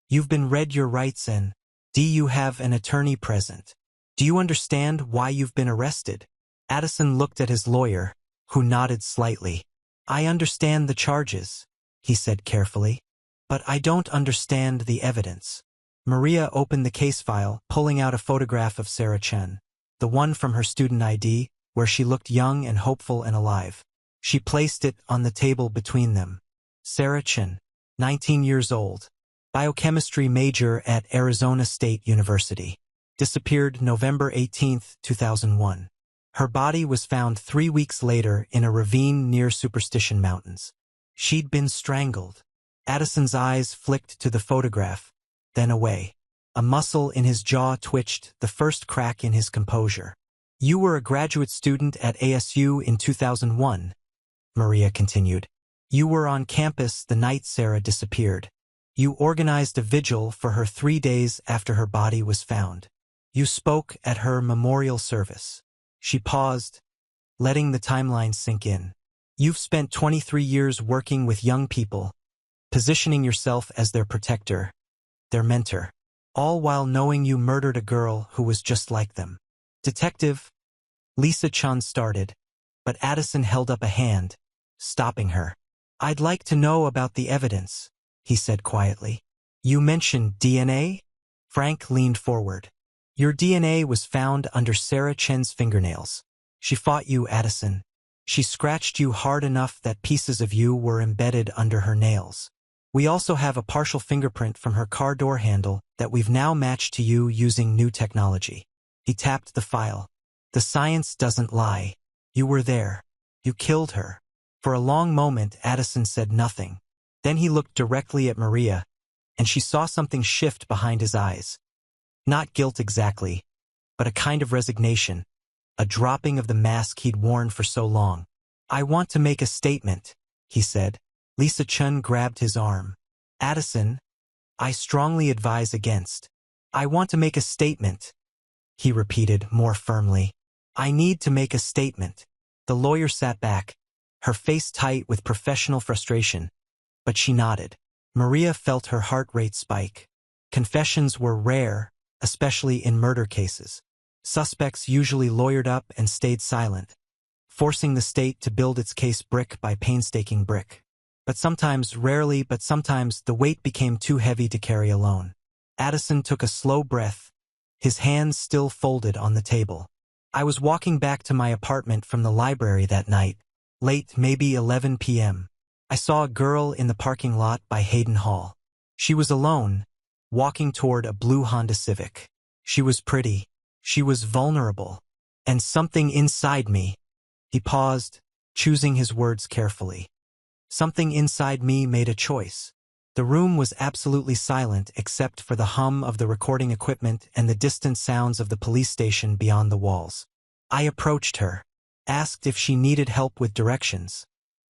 "you've been read your rights and do you have an attorney present? Do you understand why you've been arrested?" Addison looked at his lawyer, who nodded slightly. "I understand the charges," he said carefully, "but I don't understand the evidence." Maria opened the case file, pulling out a photograph of Sarah Chen, the one from her student ID, where she looked young and hopeful and alive. She placed it on the table between them. Sarah Chen, 19 years old, biochemistry major at Arizona State University. Disappeared November 18, 2001. Her body was found 3 weeks later in a ravine near Superstition Mountains. She'd been strangled. Addison's eyes flicked to the photograph, then away. A muscle in his jaw twitched, the first crack in his composure. "You were a graduate student at ASU in 2001, Maria continued. "You were on campus the night Sarah disappeared. You organized a vigil for her 3 days after her body was found. You spoke at her memorial service." She paused, letting the timeline sink in. "You've spent 23 years working with young people, positioning yourself as their protector, their mentor, all while knowing you murdered a girl who was just like them." "Detective," Lisa Chen started, but Addison held up a hand, stopping her. "I'd like to know about the evidence," he said quietly. "You mentioned DNA?" Frank leaned forward. "Your DNA was found under Sarah Chen's fingernails. She fought you, Addison. She scratched you hard enough that pieces of you were embedded under her nails. We also have a partial fingerprint from her car door handle that we've now matched to you using new technology." He tapped the file. "The science doesn't lie. You were there. You killed her." For a long moment, Addison said nothing. Then he looked directly at Maria, and she saw something shift behind his eyes. Not guilt exactly, but a kind of resignation, a dropping of the mask he'd worn for so long. "I want to make a statement," he said. Lisa Chen grabbed his arm. "Addison, I strongly advise against." "I want to make a statement," he repeated more firmly. "I need to make a statement." The lawyer sat back, her face tight with professional frustration, but she nodded. Maria felt her heart rate spike. Confessions were rare, especially in murder cases. Suspects usually lawyered up and stayed silent, forcing the state to build its case brick by painstaking brick. But sometimes, rarely, but sometimes, the weight became too heavy to carry alone. Addison took a slow breath, his hands still folded on the table. "I was walking back to my apartment from the library that night, Late, maybe 11 p.m. I saw a girl in the parking lot by Hayden Hall. She was alone, walking toward a blue Honda Civic. She was pretty. She was vulnerable. And something inside me. He paused, choosing his words carefully. Something inside me made a choice. The room was absolutely silent except for the hum of the recording equipment and the distant sounds of the police station beyond the walls. I approached her, asked if she needed help with directions,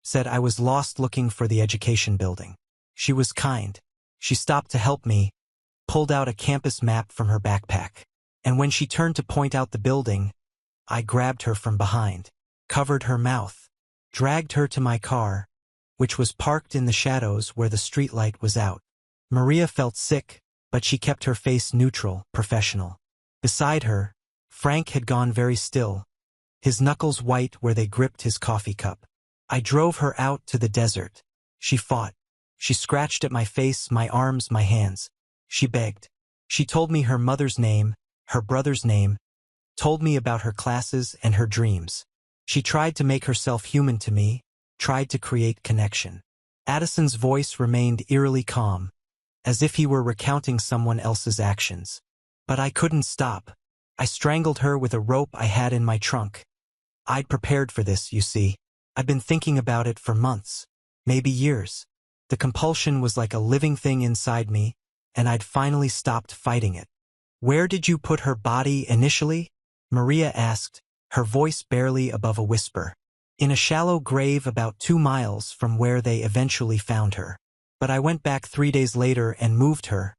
said I was lost looking for the education building. She was kind. She stopped to help me, pulled out a campus map from her backpack. And when she turned to point out the building, I grabbed her from behind, covered her mouth, dragged her to my car, which was parked in the shadows where the streetlight was out. Maria felt sick, but she kept her face neutral, professional. Beside her, Frank had gone very still, his knuckles white where they gripped his coffee cup. I drove her out to the desert. She fought. She scratched at my face, my arms, my hands. She begged. She told me her mother's name, her brother's name, told me about her classes and her dreams. She tried to make herself human to me, tried to create connection. Addison's voice remained eerily calm, as if he were recounting someone else's actions. But I couldn't stop. I strangled her with a rope I had in my trunk. I'd prepared for this, you see. I'd been thinking about it for months, maybe years. The compulsion was like a living thing inside me, and I'd finally stopped fighting it. Where did you put her body initially? Maria asked, her voice barely above a whisper. In a shallow grave about 2 miles from where they eventually found her. But I went back 3 days later and moved her,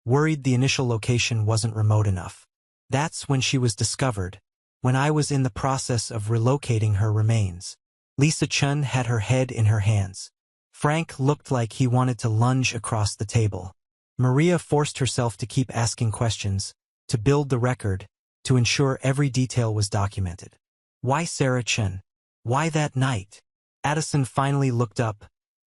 worried the initial location wasn't remote enough. That's when she was discovered, when I was in the process of relocating her remains. Lisa Chen had her head in her hands. Frank looked like he wanted to lunge across the table. Maria forced herself to keep asking questions, to build the record, to ensure every detail was documented. Why Sarah Chen? Why that night? Addison finally looked up,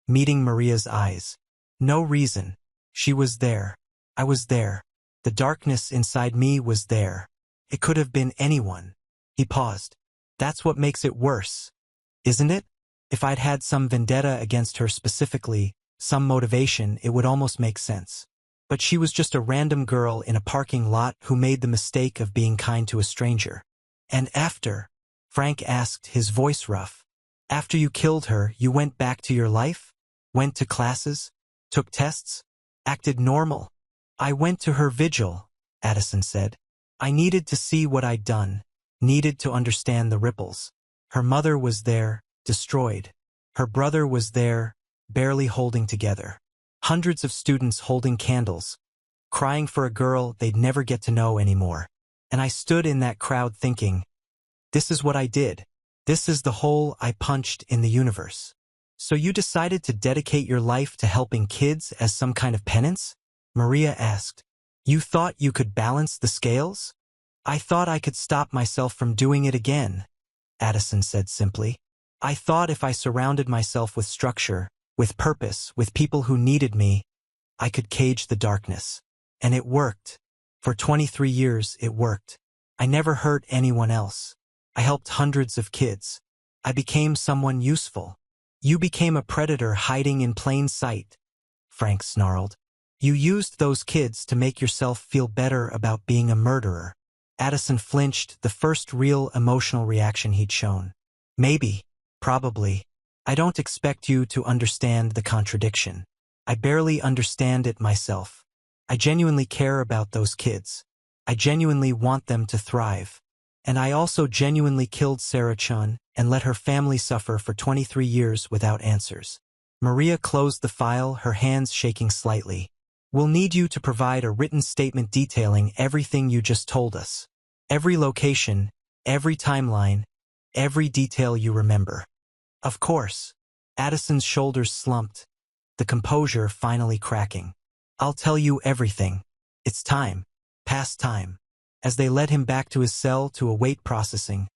meeting Maria's eyes. No reason. She was there. I was there. The darkness inside me was there. It could have been anyone. He paused. That's what makes it worse, isn't it? If I'd had some vendetta against her specifically, some motivation, it would almost make sense. But she was just a random girl in a parking lot who made the mistake of being kind to a stranger. And after, Frank asked, his voice rough, after you killed her, you went back to your life? Went to classes? Took tests? Acted normal? I went to her vigil, Addison said. I needed to see what I'd done, needed to understand the ripples. Her mother was there, destroyed. Her brother was there, barely holding together. Hundreds of students holding candles, crying for a girl they'd never get to know anymore. And I stood in that crowd thinking, this is what I did. This is the hole I punched in the universe. So you decided to dedicate your life to helping kids as some kind of penance? Maria asked. You thought you could balance the scales? I thought I could stop myself from doing it again, Addison said simply. I thought if I surrounded myself with structure, with purpose, with people who needed me, I could cage the darkness. And it worked. For 23 years, it worked. I never hurt anyone else. I helped hundreds of kids. I became someone useful. You became a predator hiding in plain sight, Frank snarled. You used those kids to make yourself feel better about being a murderer. Addison flinched, the first real emotional reaction he'd shown. Maybe, probably. I don't expect you to understand the contradiction. I barely understand it myself. I genuinely care about those kids. I genuinely want them to thrive. And I also genuinely killed Sarah Chen and let her family suffer for 23 years without answers. Maria closed the file, her hands shaking slightly. We'll need you to provide a written statement detailing everything you just told us. Every location, every timeline, every detail you remember. Of course. Addison's shoulders slumped, the composure finally cracking. I'll tell you everything. It's time. Past time. As they led him back to his cell to await processing,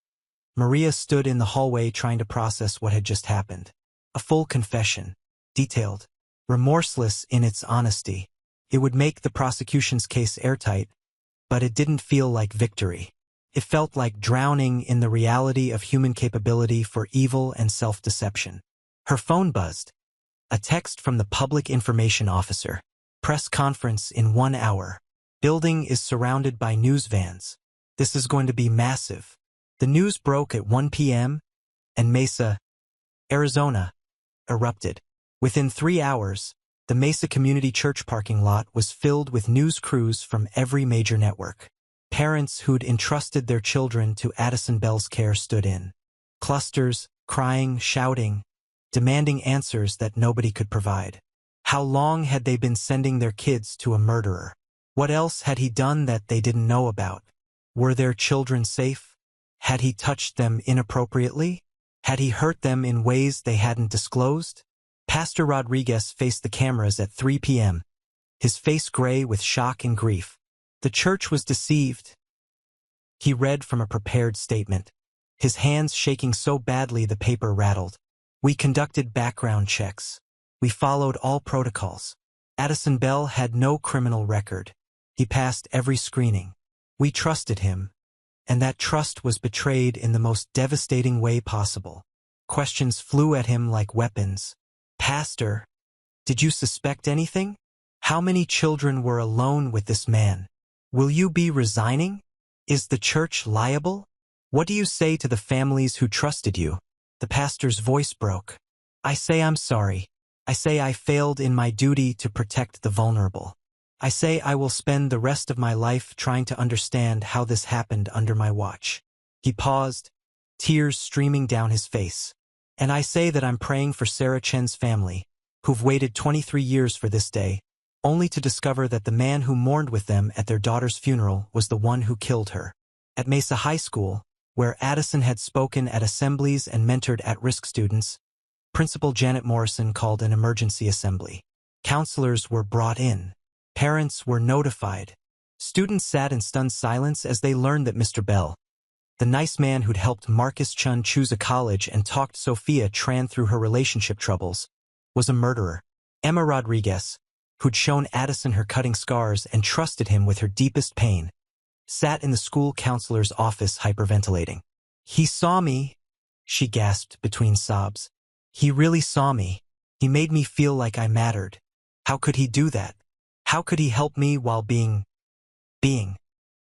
Maria stood in the hallway trying to process what had just happened. A full confession. Detailed. Remorseless in its honesty. It would make the prosecution's case airtight, but it didn't feel like victory. It felt like drowning in the reality of human capability for evil and self-deception. Her phone buzzed. A text from the public information officer. Press conference in 1 hour. Building is surrounded by news vans. This is going to be massive. The news broke at 1 p.m. and Mesa, Arizona, erupted. Within 3 hours, the Mesa Community Church parking lot was filled with news crews from every major network. Parents who'd entrusted their children to Addison Bell's care stood in. Clusters, crying, shouting, demanding answers that nobody could provide. How long had they been sending their kids to a murderer? What else had he done that they didn't know about? Were their children safe? Had he touched them inappropriately? Had he hurt them in ways they hadn't disclosed? Pastor Rodriguez faced the cameras at 3 p.m., his face gray with shock and grief. The church was deceived. He read from a prepared statement, his hands shaking so badly the paper rattled. We conducted background checks. We followed all protocols. Addison Bell had no criminal record. He passed every screening. We trusted him, and that trust was betrayed in the most devastating way possible. Questions flew at him like weapons. Pastor, did you suspect anything? How many children were alone with this man? Will you be resigning? Is the church liable? What do you say to the families who trusted you? The pastor's voice broke. I say I'm sorry. I say I failed in my duty to protect the vulnerable. I say I will spend the rest of my life trying to understand how this happened under my watch. He paused, tears streaming down his face. And I say that I'm praying for Sarah Chen's family, who've waited 23 years for this day, only to discover that the man who mourned with them at their daughter's funeral was the one who killed her. At Mesa High School, where Addison had spoken at assemblies and mentored at-risk students, Principal Janet Morrison called an emergency assembly. Counselors were brought in. Parents were notified. Students sat in stunned silence as they learned that Mr. Bell, the nice man who'd helped Marcus Chun choose a college and talked Sophia Tran through her relationship troubles, was a murderer. Emma Rodriguez, who'd shown Addison her cutting scars and trusted him with her deepest pain, sat in the school counselor's office hyperventilating. He saw me, she gasped between sobs. He really saw me. He made me feel like I mattered. How could he do that? How could he help me while being?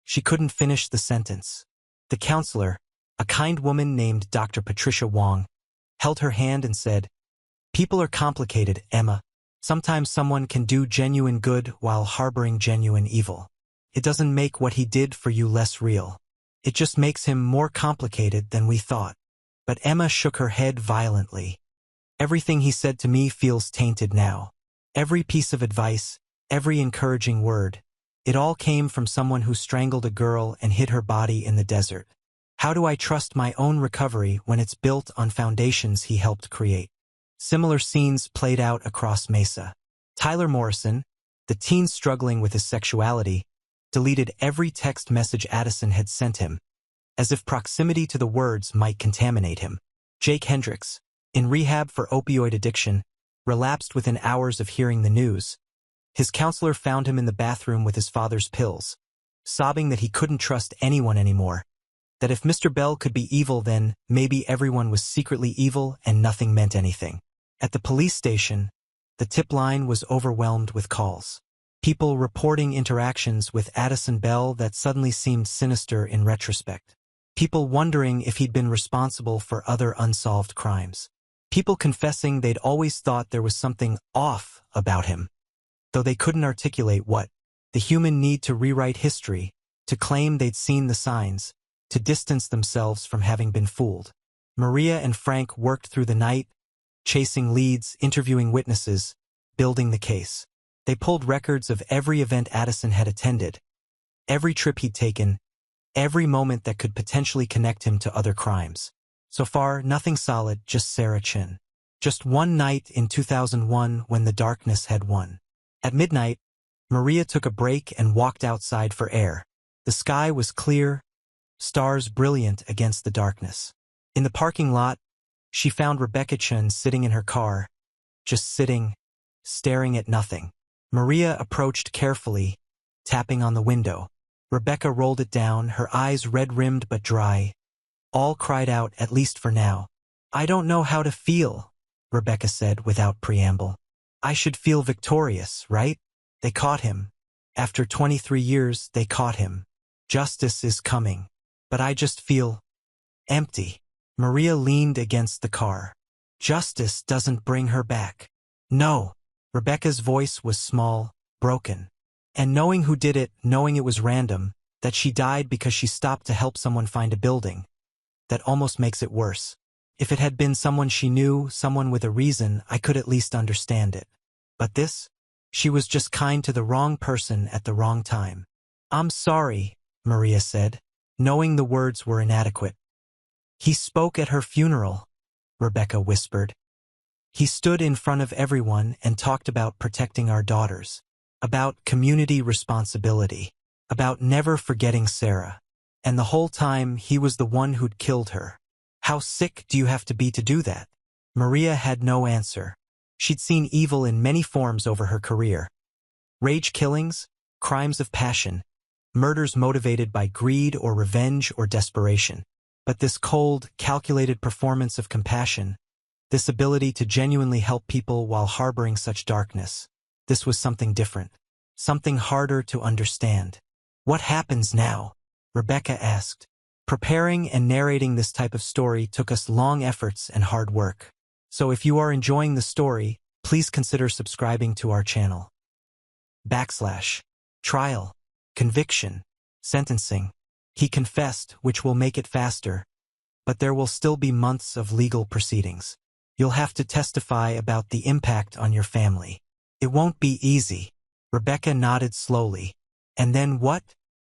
She couldn't finish the sentence. The counselor, a kind woman named Dr. Patricia Wong, held her hand and said, People are complicated, Emma. Sometimes someone can do genuine good while harboring genuine evil. It doesn't make what he did for you less real. It just makes him more complicated than we thought. But Emma shook her head violently. Everything he said to me feels tainted now. Every piece of advice, every encouraging word, it all came from someone who strangled a girl and hid her body in the desert. How do I trust my own recovery when it's built on foundations he helped create? Similar scenes played out across Mesa. Tyler Morrison, the teen struggling with his sexuality, deleted every text message Addison had sent him, as if proximity to the words might contaminate him. Jake Hendricks, in rehab for opioid addiction, relapsed within hours of hearing the news. His counselor found him in the bathroom with his father's pills, sobbing that he couldn't trust anyone anymore, that if Mr. Bell could be evil then maybe everyone was secretly evil and nothing meant anything. At the police station, the tip line was overwhelmed with calls. People reporting interactions with Addison Bell that suddenly seemed sinister in retrospect. People wondering if he'd been responsible for other unsolved crimes. People confessing they'd always thought there was something off about him, though they couldn't articulate what. The human need to rewrite history, to claim they'd seen the signs, to distance themselves from having been fooled. Maria and Frank worked through the night, chasing leads, interviewing witnesses, building the case. They pulled records of every event Addison had attended, every trip he'd taken, every moment that could potentially connect him to other crimes. So far, nothing solid, just Sarah Chen. Just one night in 2001 when the darkness had won. At midnight, Maria took a break and walked outside for air. The sky was clear, stars brilliant against the darkness. In the parking lot, she found Rebecca Chen sitting in her car, just sitting, staring at nothing. Maria approached carefully, tapping on the window. Rebecca rolled it down, her eyes red-rimmed but dry. All cried out, at least for now. I don't know how to feel, Rebecca said without preamble. I should feel victorious, right? They caught him. After 23 years, they caught him. Justice is coming. But I just feel empty. Maria leaned against the car. Justice doesn't bring her back. No. Rebecca's voice was small, broken. And knowing who did it, knowing it was random, that she died because she stopped to help someone find a building, that almost makes it worse. If it had been someone she knew, someone with a reason, I could at least understand it. But this? She was just kind to the wrong person at the wrong time. I'm sorry, Maria said, knowing the words were inadequate. He spoke at her funeral, Rebecca whispered. He stood in front of everyone and talked about protecting our daughters, about community responsibility, about never forgetting Sarah. And the whole time he was the one who'd killed her. How sick do you have to be to do that? Maria had no answer. She'd seen evil in many forms over her career. Rage killings, crimes of passion, murders motivated by greed or revenge or desperation. But this cold, calculated performance of compassion, this ability to genuinely help people while harboring such darkness, this was something different, something harder to understand. What happens now? Rebecca asked. Preparing and narrating this type of story took us long efforts and hard work. So if you are enjoying the story, please consider subscribing to our channel. Trial, conviction, sentencing. He confessed, which will make it faster, but there will still be months of legal proceedings. You'll have to testify about the impact on your family. It won't be easy. Rebecca nodded slowly. And then what?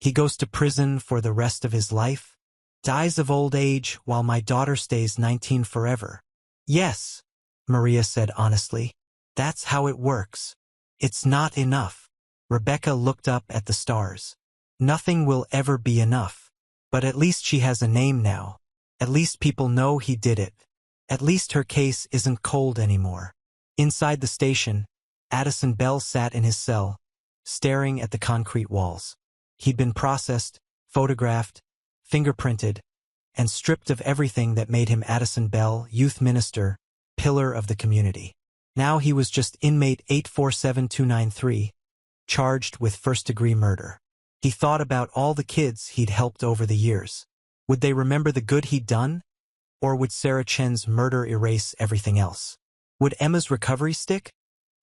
He goes to prison for the rest of his life? Dies of old age while my daughter stays 19 forever. Yes, Maria said honestly. That's how it works. It's not enough. Rebecca looked up at the stars. Nothing will ever be enough. But at least she has a name now. At least people know he did it. At least her case isn't cold anymore. Inside the station, Addison Bell sat in his cell, staring at the concrete walls. He'd been processed, photographed, fingerprinted, and stripped of everything that made him Addison Bell, youth minister, pillar of the community. Now he was just inmate 847293, charged with first-degree murder. He thought about all the kids he'd helped over the years. Would they remember the good he'd done? Or would Sarah Chen's murder erase everything else? Would Emma's recovery stick?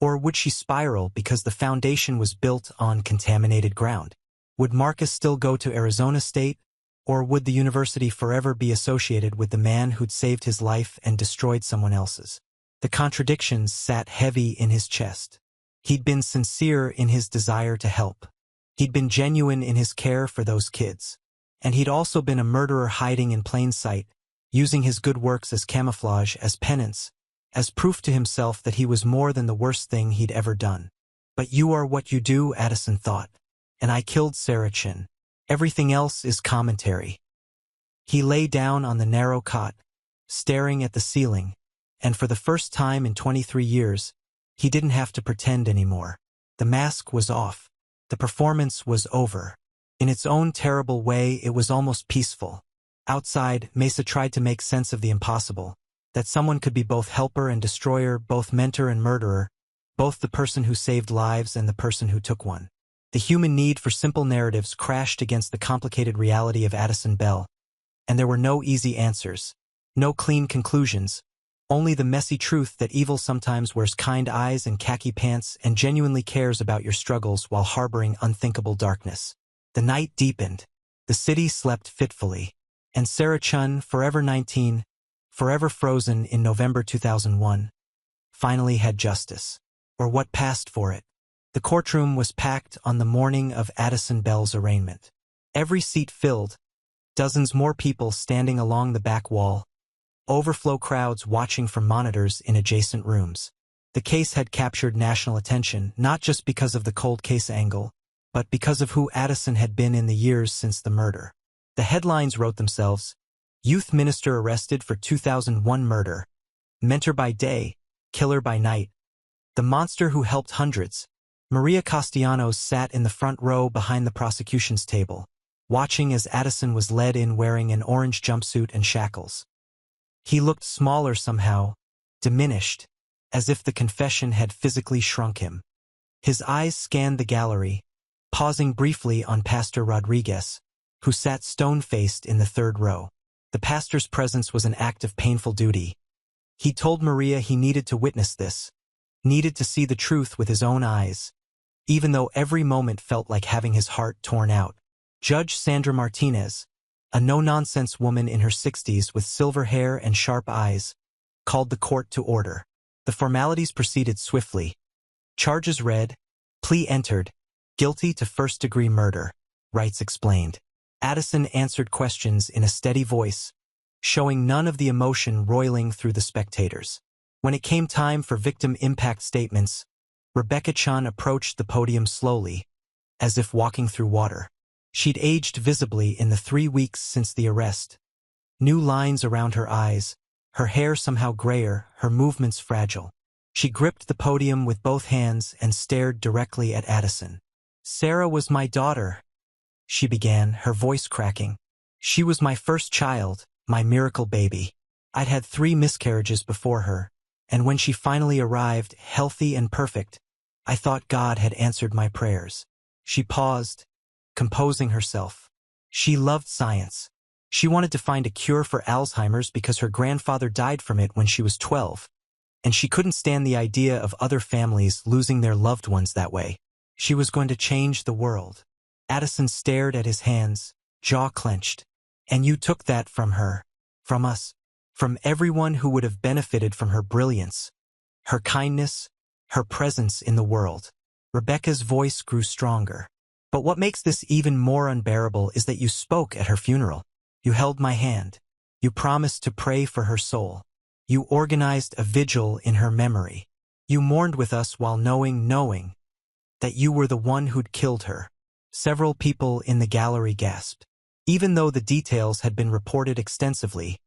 Or would she spiral because the foundation was built on contaminated ground? Would Marcus still go to Arizona State? Or would the university forever be associated with the man who'd saved his life and destroyed someone else's? The contradictions sat heavy in his chest. He'd been sincere in his desire to help. He'd been genuine in his care for those kids. And he'd also been a murderer hiding in plain sight, using his good works as camouflage, as penance, as proof to himself that he was more than the worst thing he'd ever done. But you are what you do, Addison thought. And I killed Sarah Chen. Everything else is commentary. He lay down on the narrow cot, staring at the ceiling, and for the first time in 23 years, he didn't have to pretend anymore. The mask was off. The performance was over. In its own terrible way, it was almost peaceful. Outside, Mesa tried to make sense of the impossible, that someone could be both helper and destroyer, both mentor and murderer, both the person who saved lives and the person who took one. The human need for simple narratives crashed against the complicated reality of Addison Bell, and there were no easy answers, no clean conclusions, only the messy truth that evil sometimes wears kind eyes and khaki pants and genuinely cares about your struggles while harboring unthinkable darkness. The night deepened. The city slept fitfully. And Sarah Chen, forever 19, forever frozen in November 2001, finally had justice, or what passed for it. The courtroom was packed on the morning of Addison Bell's arraignment. Every seat filled, dozens more people standing along the back wall, overflow crowds watching from monitors in adjacent rooms. The case had captured national attention, not just because of the cold case angle, but because of who Addison had been in the years since the murder. The headlines wrote themselves: Youth Minister Arrested for 2001 Murder, Mentor by Day, Killer by Night. The monster who helped hundreds, Maria Castellanos sat in the front row behind the prosecution's table, watching as Addison was led in wearing an orange jumpsuit and shackles. He looked smaller somehow, diminished, as if the confession had physically shrunk him. His eyes scanned the gallery, pausing briefly on Pastor Rodriguez, who sat stone-faced in the third row. The pastor's presence was an act of painful duty. He told Maria he needed to witness this, needed to see the truth with his own eyes, even though every moment felt like having his heart torn out. Judge Sandra Martinez, a no-nonsense woman in her 60s with silver hair and sharp eyes, called the court to order. The formalities proceeded swiftly. Charges read, plea entered, guilty to first-degree murder, rights explained. Addison answered questions in a steady voice, showing none of the emotion roiling through the spectators. When it came time for victim impact statements, Rebecca Chen approached the podium slowly, as if walking through water. She'd aged visibly in the 3 weeks since the arrest. New lines around her eyes, her hair somehow grayer, her movements fragile. She gripped the podium with both hands and stared directly at Addison. "Sarah was my daughter," she began, her voice cracking. "She was my first child, my miracle baby. I'd had 3 miscarriages before her, and when she finally arrived, healthy and perfect, I thought God had answered my prayers." She paused, composing herself. She loved science. She wanted to find a cure for Alzheimer's because her grandfather died from it when she was 12, and she couldn't stand the idea of other families losing their loved ones that way. She was going to change the world. Addison stared at his hands, jaw clenched. "And you took that from her, from us, from everyone who would have benefited from her brilliance, her kindness, her presence in the world." Rebecca's voice grew stronger. "But what makes this even more unbearable is that you spoke at her funeral. You held my hand. You promised to pray for her soul. You organized a vigil in her memory. You mourned with us while knowing that you were the one who'd killed her." Several people in the gallery gasped. Even though the details had been reported extensively,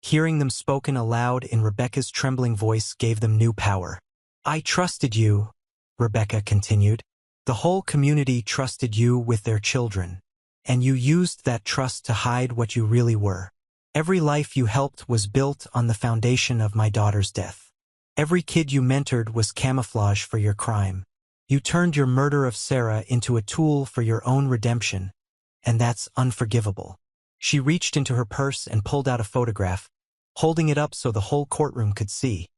hearing them spoken aloud in Rebecca's trembling voice gave them new power. "I trusted you," Rebecca continued. "The whole community trusted you with their children, and you used that trust to hide what you really were. Every life you helped was built on the foundation of my daughter's death. Every kid you mentored was camouflage for your crime. You turned your murder of Sarah into a tool for your own redemption, and that's unforgivable." She reached into her purse and pulled out a photograph, holding it up so the whole courtroom could see.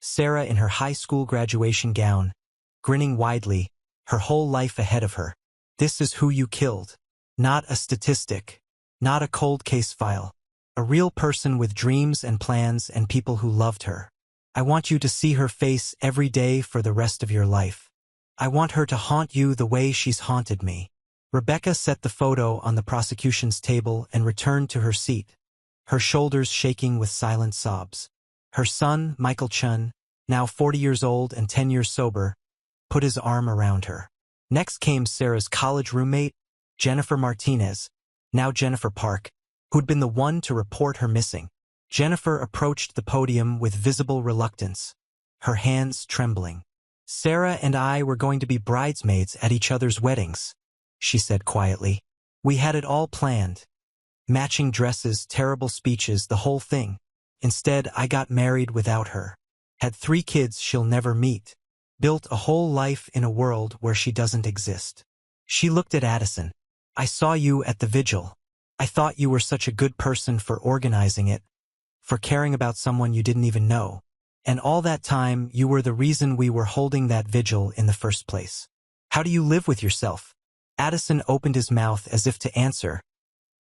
Sarah in her high school graduation gown, grinning widely, her whole life ahead of her. "This is who you killed. Not a statistic. Not a cold case file. A real person with dreams and plans and people who loved her. I want you to see her face every day for the rest of your life. I want her to haunt you the way she's haunted me." Rebecca set the photo on the prosecution's table and returned to her seat, her shoulders shaking with silent sobs. Her son, Michael Chen, now 40 years old and 10 years sober, put his arm around her. Next came Sarah's college roommate, Jennifer Martinez, now Jennifer Park, who'd been the one to report her missing. Jennifer approached the podium with visible reluctance, her hands trembling. "Sarah and I were going to be bridesmaids at each other's weddings," she said quietly. "We had it all planned. Matching dresses, terrible speeches, the whole thing. Instead, I got married without her. Had 3 kids she'll never meet. Built a whole life in a world where she doesn't exist." She looked at Addison. "I saw you at the vigil. I thought you were such a good person for organizing it, for caring about someone you didn't even know. And all that time, you were the reason we were holding that vigil in the first place. How do you live with yourself?" Addison opened his mouth as if to answer,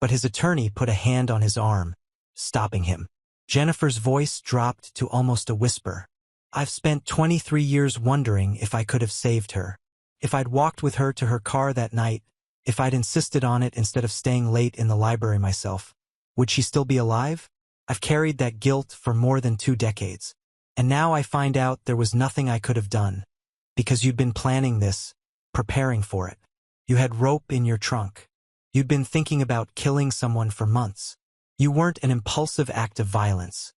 but his attorney put a hand on his arm, stopping him. Jennifer's voice dropped to almost a whisper. "I've spent 23 years wondering if I could have saved her. If I'd walked with her to her car that night, if I'd insisted on it instead of staying late in the library myself, would she still be alive? I've carried that guilt for more than 2 decades. And now I find out there was nothing I could have done, because you'd been planning this, preparing for it. You had rope in your trunk. You'd been thinking about killing someone for months. You weren't an impulsive act of violence.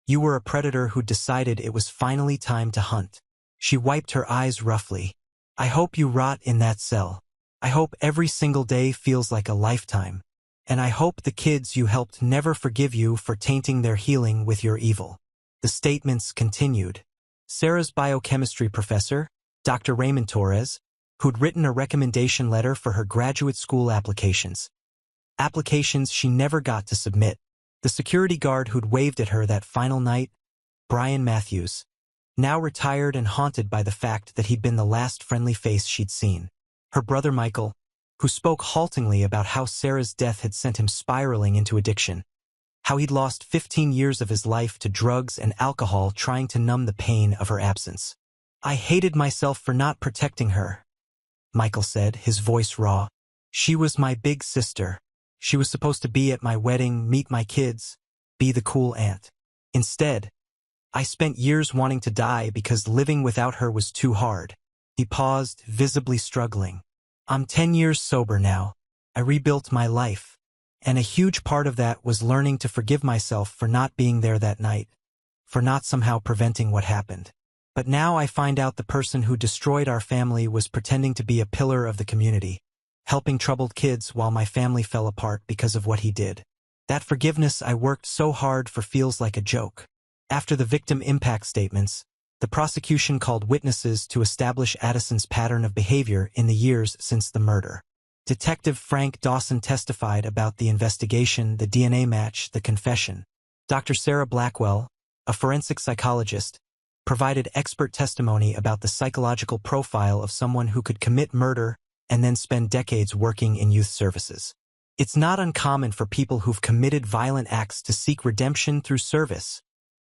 You were a predator who decided it was finally time to hunt." She wiped her eyes roughly. I hope you rot in that cell. I hope every single day feels like a lifetime. And I hope the kids you helped never forgive you for tainting their healing with your evil." The statements continued. Sarah's biochemistry professor, Dr. Raymond Torres, who'd written a recommendation letter for her graduate school applications she never got to submit. The security guard who'd waved at her that final night, Brian Matthews, now retired and haunted by the fact that he'd been the last friendly face she'd seen. Her brother Michael, who spoke haltingly about how Sarah's death had sent him spiraling into addiction, how he'd lost 15 years of his life to drugs and alcohol trying to numb the pain of her absence. "I hated myself for not protecting her," Michael said, his voice raw. "She was my big sister. She was supposed to be at my wedding, meet my kids, be the cool aunt. Instead, I spent years wanting to die because living without her was too hard." He paused, visibly struggling. "I'm 10 years sober now. I rebuilt my life. And a huge part of that was learning to forgive myself for not being there that night, for not somehow preventing what happened. But now I find out the person who destroyed our family was pretending to be a pillar of the community, helping troubled kids while my family fell apart because of what he did. That forgiveness I worked so hard for feels like a joke." After the victim impact statements, the prosecution called witnesses to establish Addison's pattern of behavior in the years since the murder. Detective Frank Dawson testified about the investigation, the DNA match, the confession. Dr. Sarah Blackwell, a forensic psychologist, provided expert testimony about the psychological profile of someone who could commit murder and then spend decades working in youth services. "It's not uncommon for people who've committed violent acts to seek redemption through service,"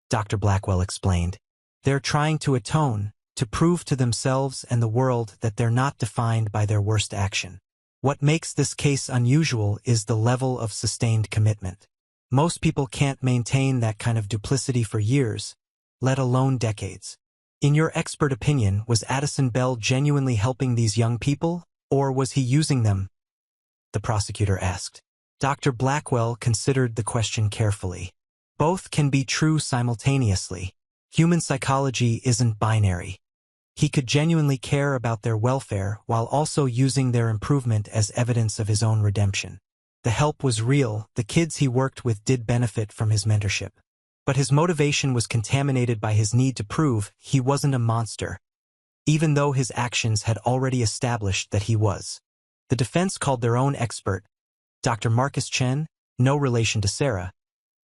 Dr. Blackwell explained. "They're trying to atone, to prove to themselves and the world that they're not defined by their worst action. What makes this case unusual is the level of sustained commitment. Most people can't maintain that kind of duplicity for years, let alone decades." In your expert opinion, was Addison Bell genuinely helping these young people, or was he using them? The prosecutor asked. Dr. Blackwell considered the question carefully. Both can be true simultaneously. Human psychology isn't binary. He could genuinely care about their welfare while also using their improvement as evidence of his own redemption. The help was real, the kids he worked with did benefit from his mentorship. But his motivation was contaminated by his need to prove he wasn't a monster, even though his actions had already established that he was. The defense called their own expert, Dr. Marcus Chen, no relation to Sarah,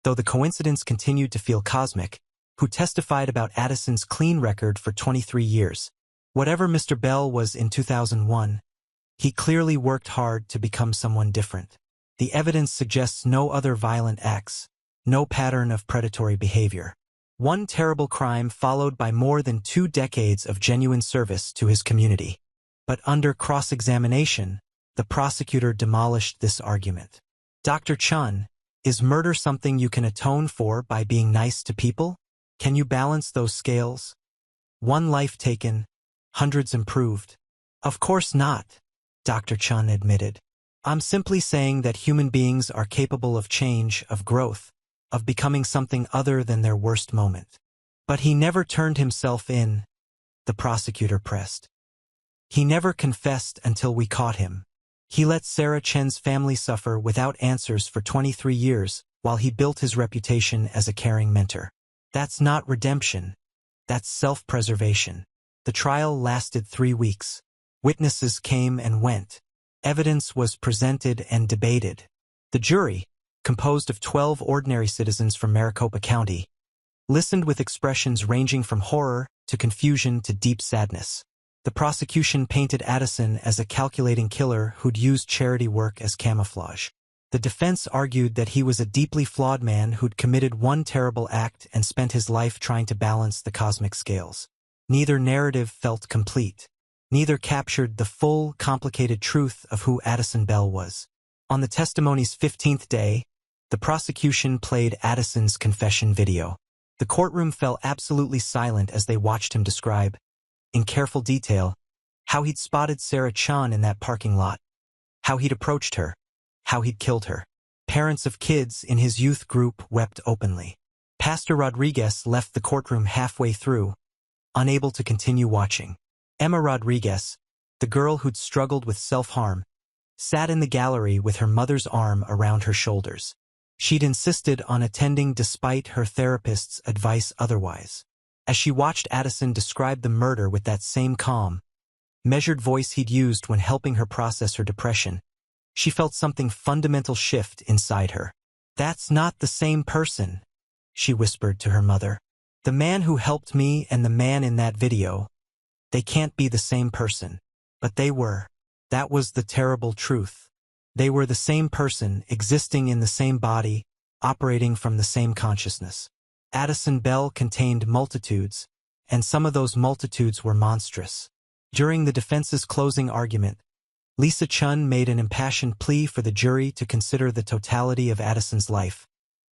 though the coincidence continued to feel cosmic, who testified about Addison's clean record for 23 years. Whatever Mr. Bell was in 2001, he clearly worked hard to become someone different. The evidence suggests no other violent acts, no pattern of predatory behavior. One terrible crime followed by more than 2 decades of genuine service to his community. But under cross-examination, the prosecutor demolished this argument. Dr. Chen, is murder something you can atone for by being nice to people? Can you balance those scales? One life taken, hundreds improved. Of course not, Dr. Chen admitted. I'm simply saying that human beings are capable of change, of growth, of becoming something other than their worst moment. But he never turned himself in, the prosecutor pressed. He never confessed until we caught him. He let Sarah Chen's family suffer without answers for 23 years while he built his reputation as a caring mentor. That's not redemption. That's self-preservation. The trial lasted 3 weeks. Witnesses came and went. Evidence was presented and debated. The jury, composed of 12 ordinary citizens from Maricopa County, listened with expressions ranging from horror to confusion to deep sadness. The prosecution painted Addison as a calculating killer who'd used charity work as camouflage. The defense argued that he was a deeply flawed man who'd committed one terrible act and spent his life trying to balance the cosmic scales. Neither narrative felt complete. Neither captured the full, complicated truth of who Addison Bell was. On the testimony's 15th day, the prosecution played Addison's confession video. The courtroom fell absolutely silent as they watched him describe, in careful detail, how he'd spotted Sarah Chen in that parking lot, how he'd approached her, how he'd killed her. Parents of kids in his youth group wept openly. Pastor Rodriguez left the courtroom halfway through, unable to continue watching. Emma Rodriguez, the girl who'd struggled with self-harm, sat in the gallery with her mother's arm around her shoulders. She'd insisted on attending despite her therapist's advice otherwise. As she watched Addison describe the murder with that same calm, measured voice he'd used when helping her process her depression, she felt something fundamental shift inside her. "That's not the same person," she whispered to her mother. "The man who helped me and the man in that video, they can't be the same person." But they were. That was the terrible truth. They were the same person, existing in the same body, operating from the same consciousness. Addison Bell contained multitudes, and some of those multitudes were monstrous. During the defense's closing argument, Lisa Chun made an impassioned plea for the jury to consider the totality of Addison's life,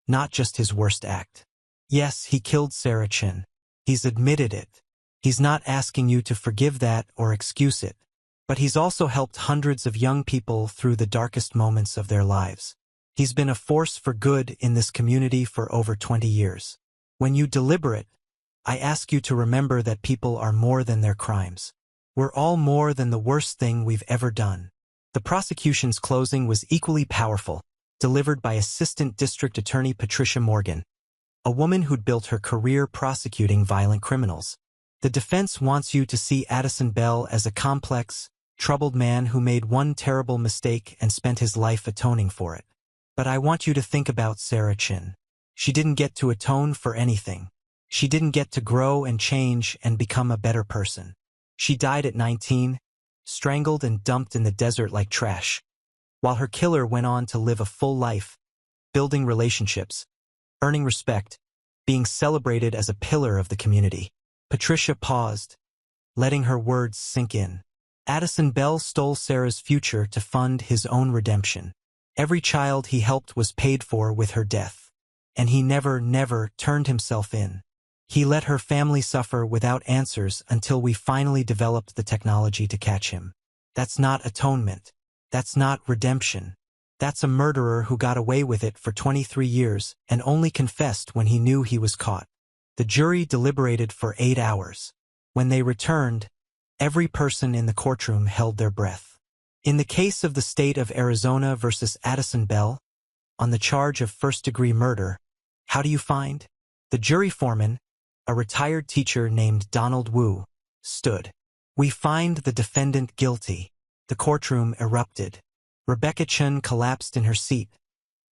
not just his worst act. Yes, he killed Sarah Chen. He's admitted it. He's not asking you to forgive that or excuse it. But he's also helped hundreds of young people through the darkest moments of their lives. He's been a force for good in this community for over 20 years. When you deliberate, I ask you to remember that people are more than their crimes. We're all more than the worst thing we've ever done. The prosecution's closing was equally powerful, delivered by Assistant District Attorney Patricia Morgan, a woman who'd built her career prosecuting violent criminals. The defense wants you to see Addison Bell as a complex, troubled man who made one terrible mistake and spent his life atoning for it. But I want you to think about Sarah Chen. She didn't get to atone for anything. She didn't get to grow and change and become a better person. She died at 19, strangled and dumped in the desert like trash, while her killer went on to live a full life, building relationships, earning respect, being celebrated as a pillar of the community. Patricia paused, letting her words sink in. Addison Bell stole Sarah's future to fund his own redemption. Every child he helped was paid for with her death. And he never turned himself in. He let her family suffer without answers until we finally developed the technology to catch him. That's not atonement. That's not redemption. That's a murderer who got away with it for 23 years and only confessed when he knew he was caught. The jury deliberated for 8 hours. When they returned, every person in the courtroom held their breath. In the case of the state of Arizona versus Addison Bell, on the charge of first-degree murder, how do you find? The jury foreman, a retired teacher named Donald Wu, stood. "We find the defendant guilty." The courtroom erupted. Rebecca Chen collapsed in her seat,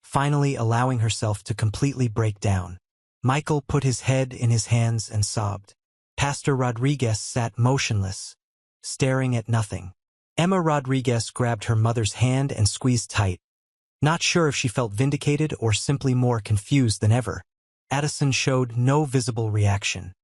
finally allowing herself to completely break down. Michael put his head in his hands and sobbed. Pastor Rodriguez sat motionless, staring at nothing. Emma Rodriguez grabbed her mother's hand and squeezed tight, not sure if she felt vindicated or simply more confused than ever. Addison showed no visible reaction.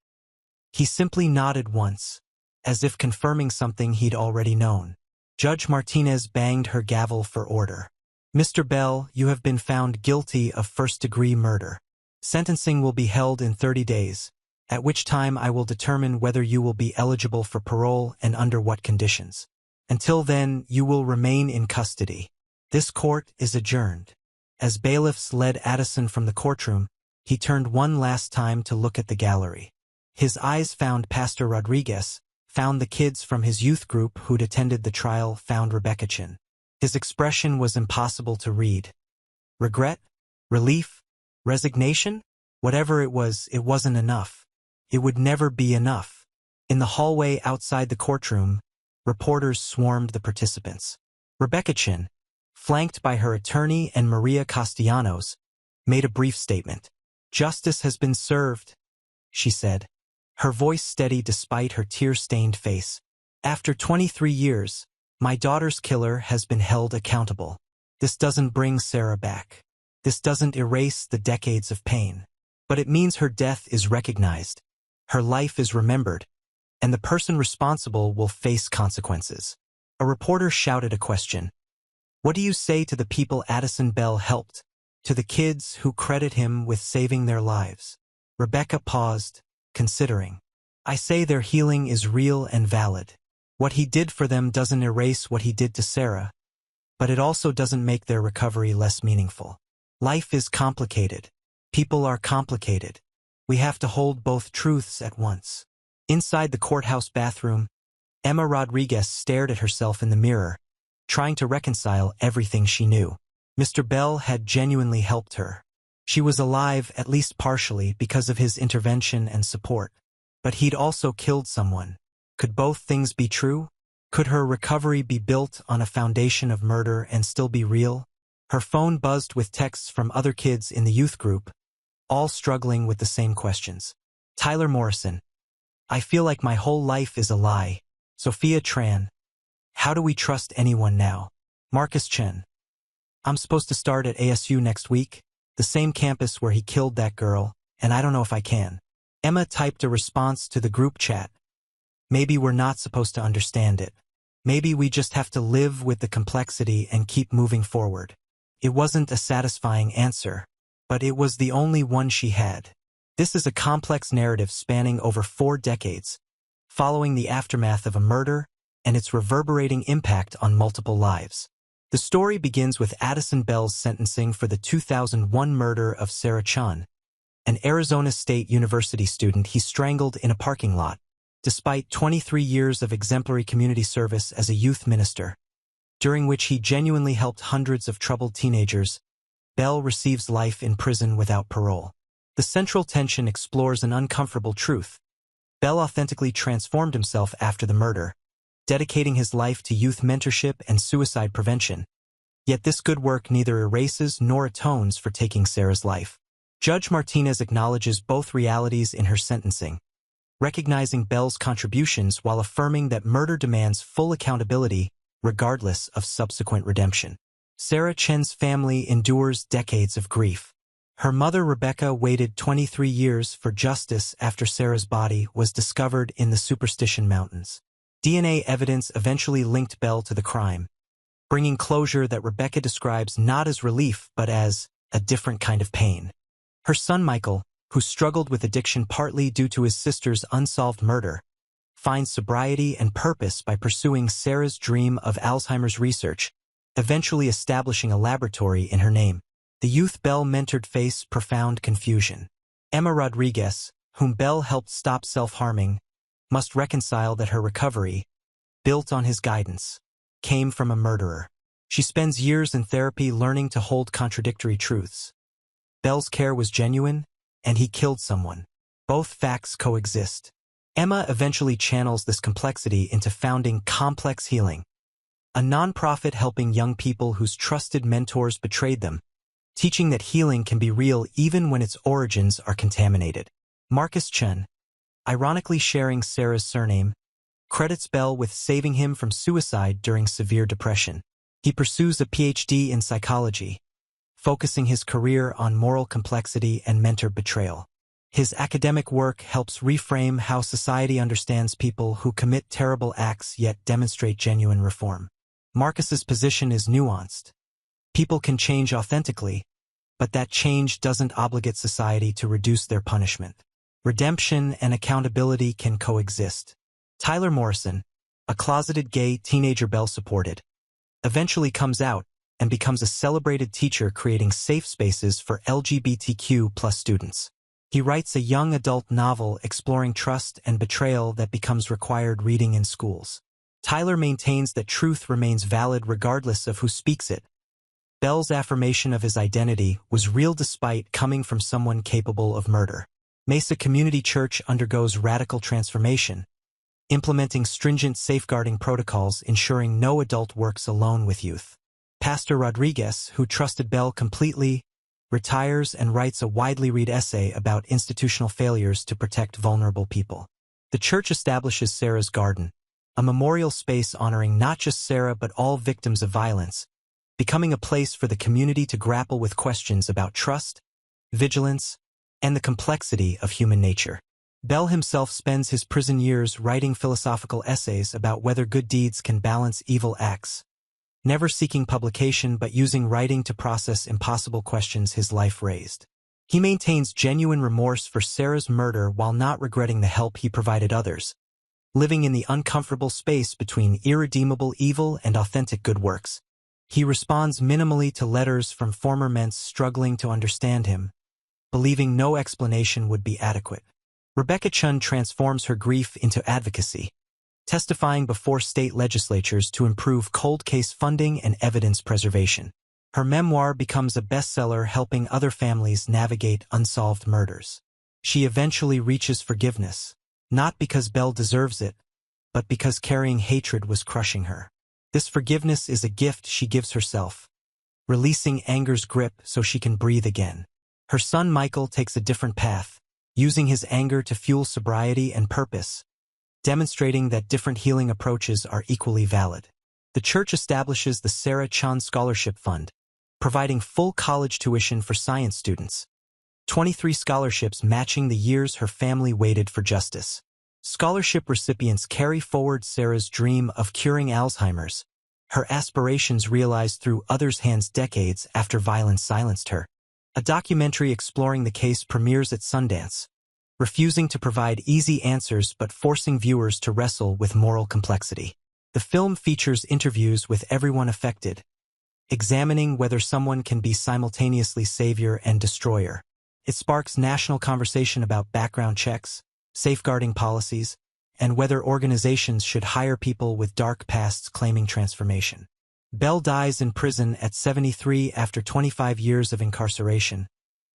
He simply nodded once, as if confirming something he'd already known. Judge Martinez banged her gavel for order. "Mr. Bell, you have been found guilty of first-degree murder. Sentencing will be held in 30 days, at which time I will determine whether you will be eligible for parole and under what conditions. Until then, you will remain in custody. This court is adjourned." As bailiffs led Addison from the courtroom, he turned one last time to look at the gallery. His eyes found Pastor Rodriguez, found the kids from his youth group who'd attended the trial, found Rebecca Chen. His expression was impossible to read. Regret? Relief? Resignation? Whatever it wasn't enough. It would never be enough. In the hallway outside the courtroom, reporters swarmed the participants. Rebecca Chen, flanked by her attorney and Maria Castellanos, made a brief statement. "Justice has been served," she said, her voice steady despite her tear-stained face. "After 23 years, my daughter's killer has been held accountable. This doesn't bring Sarah back. This doesn't erase the decades of pain. But it means her death is recognized, her life is remembered, and the person responsible will face consequences." A reporter shouted a question. "What do you say to the people Addison Bell helped? To the kids who credit him with saving their lives?" Rebecca paused, considering. "I say their healing is real and valid. What he did for them doesn't erase what he did to Sarah, but it also doesn't make their recovery less meaningful. Life is complicated. People are complicated. We have to hold both truths at once." Inside the courthouse bathroom, Emma Rodriguez stared at herself in the mirror, trying to reconcile everything she knew. Mr. Bell had genuinely helped her. She was alive, at least partially, because of his intervention and support. But he'd also killed someone. Could both things be true? Could her recovery be built on a foundation of murder and still be real? Her phone buzzed with texts from other kids in the youth group, all struggling with the same questions. Tyler Morrison. I feel like my whole life is a lie. Sophia Tran. How do we trust anyone now? Marcus Chen. I'm supposed to start at ASU next week, the same campus where he killed that girl, and I don't know if I can. Emma typed a response to the group chat. Maybe we're not supposed to understand it. Maybe we just have to live with the complexity and keep moving forward. It wasn't a satisfying answer, but it was the only one she had. This is a complex narrative spanning over 4 decades, following the aftermath of a murder and its reverberating impact on multiple lives. The story begins with Addison Bell's sentencing for the 2001 murder of Sarah Chen, an Arizona State University student he strangled in a parking lot, despite 23 years of exemplary community service as a youth minister, during which he genuinely helped hundreds of troubled teenagers. Bell receives life in prison without parole. The central tension explores an uncomfortable truth. Bell authentically transformed himself after the murder, dedicating his life to youth mentorship and suicide prevention. Yet this good work neither erases nor atones for taking Sarah's life. Judge Martinez acknowledges both realities in her sentencing, recognizing Bell's contributions while affirming that murder demands full accountability regardless of subsequent redemption. Sarah Chen's family endures decades of grief. Her mother Rebecca waited 23 years for justice after Sarah's body was discovered in the Superstition Mountains. DNA evidence eventually linked Bell to the crime, bringing closure that Rebecca describes not as relief but as a different kind of pain. Her son Michael, who struggled with addiction partly due to his sister's unsolved murder, finds sobriety and purpose by pursuing Sarah's dream of Alzheimer's research, eventually establishing a laboratory in her name. The youth Bell mentored face profound confusion. Emma Rodriguez, whom Bell helped stop self-harming, must reconcile that her recovery, built on his guidance, came from a murderer. She spends years in therapy learning to hold contradictory truths. Bell's care was genuine, and he killed someone. Both facts coexist. Emma eventually channels this complexity into founding Complex Healing, a nonprofit helping young people whose trusted mentors betrayed them, teaching that healing can be real even when its origins are contaminated. Marcus Chen, ironically sharing Sarah's surname, credits Bell with saving him from suicide during severe depression. He pursues a PhD in psychology, focusing his career on moral complexity and mentor betrayal. His academic work helps reframe how society understands people who commit terrible acts yet demonstrate genuine reform. Marcus's position is nuanced. People can change authentically, but that change doesn't obligate society to reduce their punishment. Redemption and accountability can coexist. Tyler Morrison, a closeted gay teenager Bell supported, eventually comes out and becomes a celebrated teacher creating safe spaces for LGBTQ+ students. He writes a young adult novel exploring trust and betrayal that becomes required reading in schools. Tyler maintains that truth remains valid regardless of who speaks it. Bell's affirmation of his identity was real despite coming from someone capable of murder. Mesa Community Church undergoes radical transformation, implementing stringent safeguarding protocols ensuring no adult works alone with youth. Pastor Rodriguez, who trusted Bell completely, retires and writes a widely read essay about institutional failures to protect vulnerable people. The church establishes Sarah's Garden, a memorial space honoring not just Sarah but all victims of violence, becoming a place for the community to grapple with questions about trust, vigilance, and the complexity of human nature. Bell himself spends his prison years writing philosophical essays about whether good deeds can balance evil acts, never seeking publication but using writing to process impossible questions his life raised. He maintains genuine remorse for Sarah's murder while not regretting the help he provided others, living in the uncomfortable space between irredeemable evil and authentic good works. He responds minimally to letters from former mentees struggling to understand him, believing no explanation would be adequate. Rebecca Chun transforms her grief into advocacy, testifying before state legislatures to improve cold case funding and evidence preservation. Her memoir becomes a bestseller, helping other families navigate unsolved murders. She eventually reaches forgiveness, not because Bell deserves it, but because carrying hatred was crushing her. This forgiveness is a gift she gives herself, releasing anger's grip so she can breathe again. Her son Michael takes a different path, using his anger to fuel sobriety and purpose, demonstrating that different healing approaches are equally valid. The church establishes the Sarah Chen Scholarship Fund, providing full college tuition for science students. 23 scholarships matching the years her family waited for justice. Scholarship recipients carry forward Sarah's dream of curing Alzheimer's, her aspirations realized through others' hands decades after violence silenced her. A documentary exploring the case premieres at Sundance, refusing to provide easy answers but forcing viewers to wrestle with moral complexity. The film features interviews with everyone affected, examining whether someone can be simultaneously savior and destroyer. It sparks national conversation about background checks, safeguarding policies, and whether organizations should hire people with dark pasts claiming transformation. Bell dies in prison at 73 after 25 years of incarceration,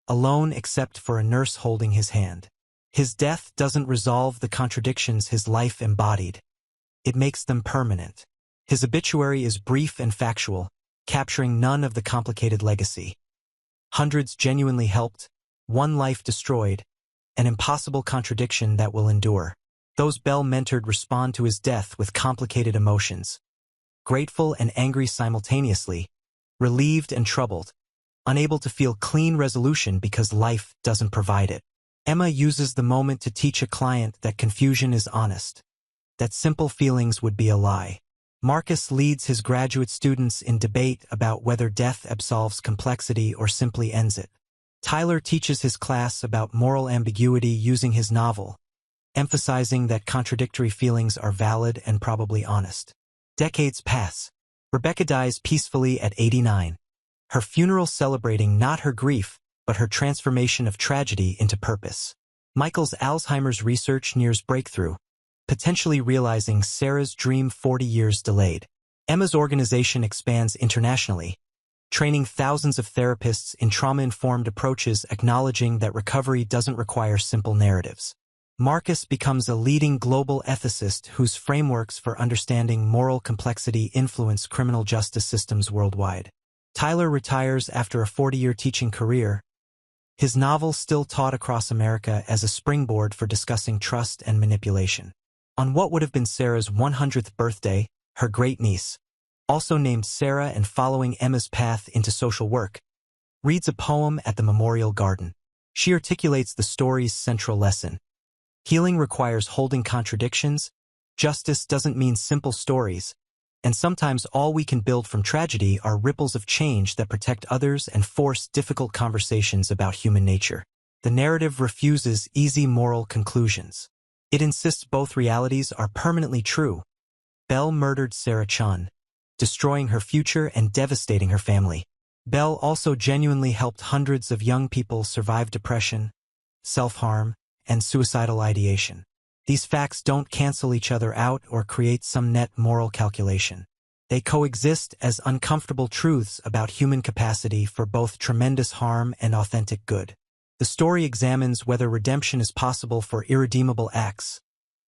alone except for a nurse holding his hand. His death doesn't resolve the contradictions his life embodied. It makes them permanent. His obituary is brief and factual, capturing none of the complicated legacy. Hundreds genuinely helped, one life destroyed, an impossible contradiction that will endure. Those Bell mentored respond to his death with complicated emotions, grateful and angry simultaneously, relieved and troubled, unable to feel clean resolution because life doesn't provide it. Emma uses the moment to teach a client that confusion is honest, that simple feelings would be a lie. Marcus leads his graduate students in debate about whether death absolves complexity or simply ends it. Tyler teaches his class about moral ambiguity using his novel, emphasizing that contradictory feelings are valid and probably honest. Decades pass. Rebecca dies peacefully at 89. Her funeral celebrating not her grief, but her transformation of tragedy into purpose. Michael's Alzheimer's research nears breakthrough, potentially realizing Sarah's dream 40 years delayed. Emma's organization expands internationally, training thousands of therapists in trauma-informed approaches, acknowledging that recovery doesn't require simple narratives. Marcus becomes a leading global ethicist whose frameworks for understanding moral complexity influence criminal justice systems worldwide. Tyler retires after a 40-year teaching career, his novel still taught across America as a springboard for discussing trust and manipulation. On what would have been Sarah's 100th birthday, her great-niece, also named Sarah and following Emma's path into social work, reads a poem at the Memorial Garden. She articulates the story's central lesson. Healing requires holding contradictions, justice doesn't mean simple stories, and sometimes all we can build from tragedy are ripples of change that protect others and force difficult conversations about human nature. The narrative refuses easy moral conclusions. It insists both realities are permanently true. Bell murdered Sarah Chen, destroying her future and devastating her family. Bell also genuinely helped hundreds of young people survive depression, self-harm, and suicidal ideation. These facts don't cancel each other out or create some net moral calculation. They coexist as uncomfortable truths about human capacity for both tremendous harm and authentic good. The story examines whether redemption is possible for irredeemable acts,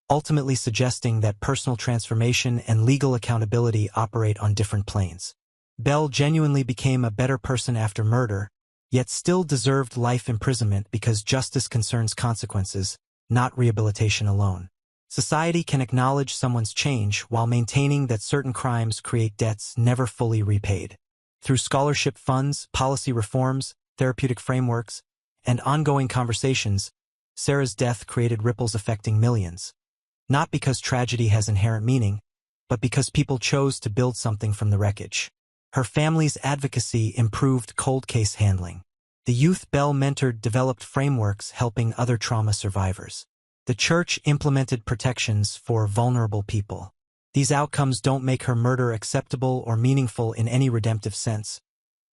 ultimately suggesting that personal transformation and legal accountability operate on different planes. Bell genuinely became a better person after murder, yet still deserved life imprisonment because justice concerns consequences, not rehabilitation alone. Society can acknowledge someone's change while maintaining that certain crimes create debts never fully repaid. Through scholarship funds, policy reforms, therapeutic frameworks, and ongoing conversations, Sarah's death created ripples affecting millions. Not because tragedy has inherent meaning, but because people chose to build something from the wreckage. Her family's advocacy improved cold case handling. The youth Bell mentored developed frameworks helping other trauma survivors. The church implemented protections for vulnerable people. These outcomes don't make her murder acceptable or meaningful in any redemptive sense,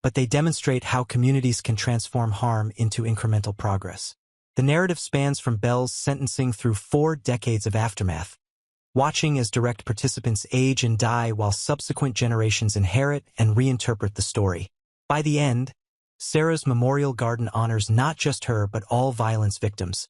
but they demonstrate how communities can transform harm into incremental progress. The narrative spans from Bell's sentencing through 4 decades of aftermath, watching as direct participants age and die while subsequent generations inherit and reinterpret the story. By the end, Sarah's memorial garden honors not just her but all violence victims,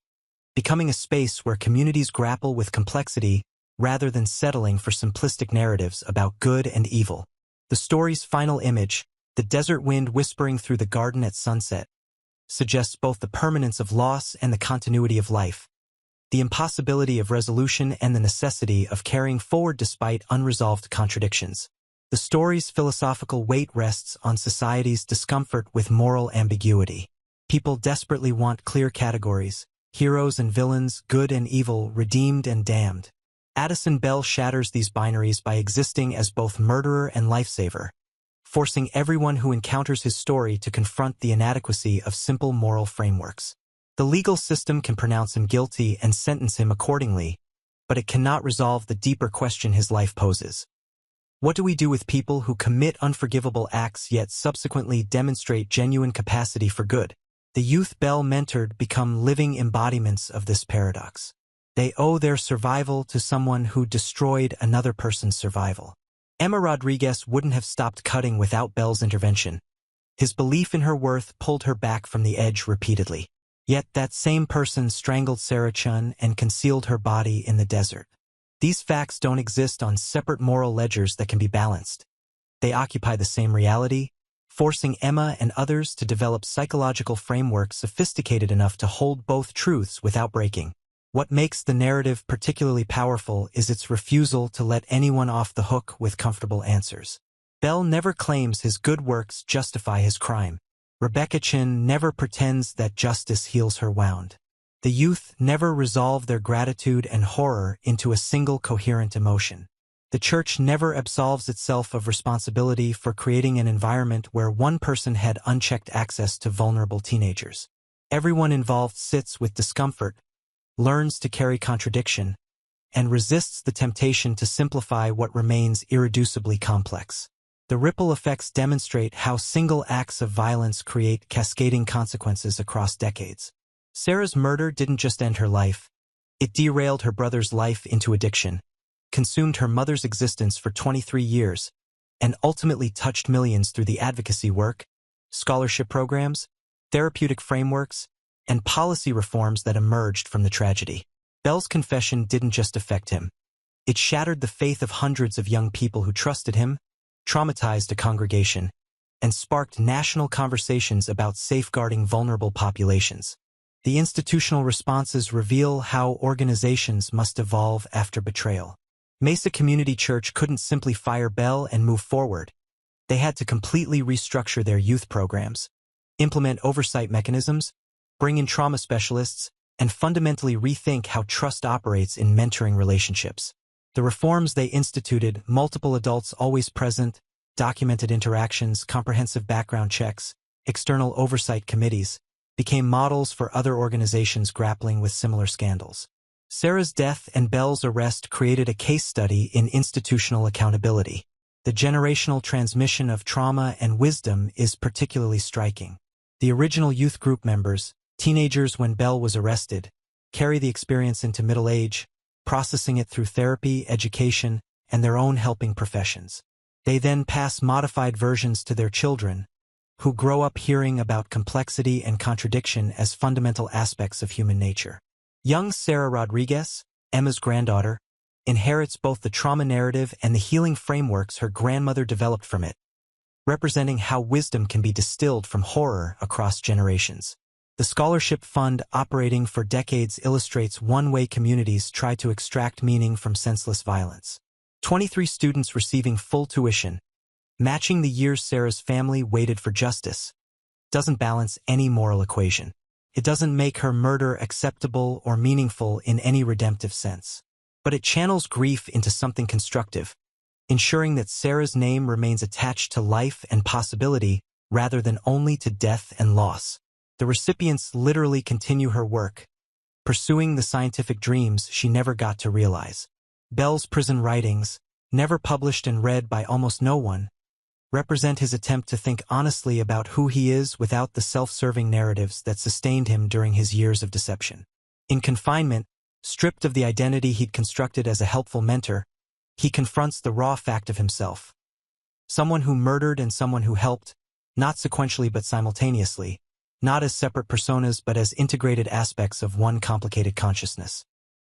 becoming a space where communities grapple with complexity rather than settling for simplistic narratives about good and evil. The story's final image, the desert wind whispering through the garden at sunset, suggests both the permanence of loss and the continuity of life, the impossibility of resolution and the necessity of carrying forward despite unresolved contradictions. The story's philosophical weight rests on society's discomfort with moral ambiguity. People desperately want clear categories, heroes and villains, good and evil, redeemed and damned. Addison Bell shatters these binaries by existing as both murderer and lifesaver, forcing everyone who encounters his story to confront the inadequacy of simple moral frameworks. The legal system can pronounce him guilty and sentence him accordingly, but it cannot resolve the deeper question his life poses. What do we do with people who commit unforgivable acts yet subsequently demonstrate genuine capacity for good? The youth Bell mentored become living embodiments of this paradox. They owe their survival to someone who destroyed another person's survival. Emma Rodriguez wouldn't have stopped cutting without Bell's intervention. His belief in her worth pulled her back from the edge repeatedly. Yet that same person strangled Sarah Chen and concealed her body in the desert. These facts don't exist on separate moral ledgers that can be balanced. They occupy the same reality, forcing Emma and others to develop psychological frameworks sophisticated enough to hold both truths without breaking. What makes the narrative particularly powerful is its refusal to let anyone off the hook with comfortable answers. Bell never claims his good works justify his crime. Rebecca Chin never pretends that justice heals her wound. The youth never resolve their gratitude and horror into a single coherent emotion. The church never absolves itself of responsibility for creating an environment where one person had unchecked access to vulnerable teenagers. Everyone involved sits with discomfort, learns to carry contradiction, and resists the temptation to simplify what remains irreducibly complex. The ripple effects demonstrate how single acts of violence create cascading consequences across decades. Sarah's murder didn't just end her life. It derailed her brother's life into addiction, consumed her mother's existence for 23 years, and ultimately touched millions through the advocacy work, scholarship programs, therapeutic frameworks, and policy reforms that emerged from the tragedy. Bell's confession didn't just affect him. It shattered the faith of hundreds of young people who trusted him, traumatized a congregation, and sparked national conversations about safeguarding vulnerable populations. The institutional responses reveal how organizations must evolve after betrayal. Mesa Community Church couldn't simply fire Bell and move forward. They had to completely restructure their youth programs, implement oversight mechanisms, bring in trauma specialists, and fundamentally rethink how trust operates in mentoring relationships. The reforms they instituted, multiple adults always present, documented interactions, comprehensive background checks, external oversight committees, became models for other organizations grappling with similar scandals. Sarah's death and Bell's arrest created a case study in institutional accountability. The generational transmission of trauma and wisdom is particularly striking. The original youth group members, teenagers when Bell was arrested, carry the experience into middle age, processing it through therapy, education, and their own helping professions. They then pass modified versions to their children, who grow up hearing about complexity and contradiction as fundamental aspects of human nature. Young Sarah Rodriguez, Emma's granddaughter, inherits both the trauma narrative and the healing frameworks her grandmother developed from it, representing how wisdom can be distilled from horror across generations. The scholarship fund operating for decades illustrates one way communities try to extract meaning from senseless violence. 23 students receiving full tuition, matching the years Sarah's family waited for justice, doesn't balance any moral equation. It doesn't make her murder acceptable or meaningful in any redemptive sense. But it channels grief into something constructive, ensuring that Sarah's name remains attached to life and possibility rather than only to death and loss. The recipients literally continue her work, pursuing the scientific dreams she never got to realize. Bell's prison writings, never published and read by almost no one, represent his attempt to think honestly about who he is without the self-serving narratives that sustained him during his years of deception. In confinement, Stripped of the identity he'd constructed as a helpful mentor, he confronts the raw fact of himself. Someone who murdered and someone who helped, not sequentially but simultaneously, not as separate personas but as integrated aspects of one complicated consciousness.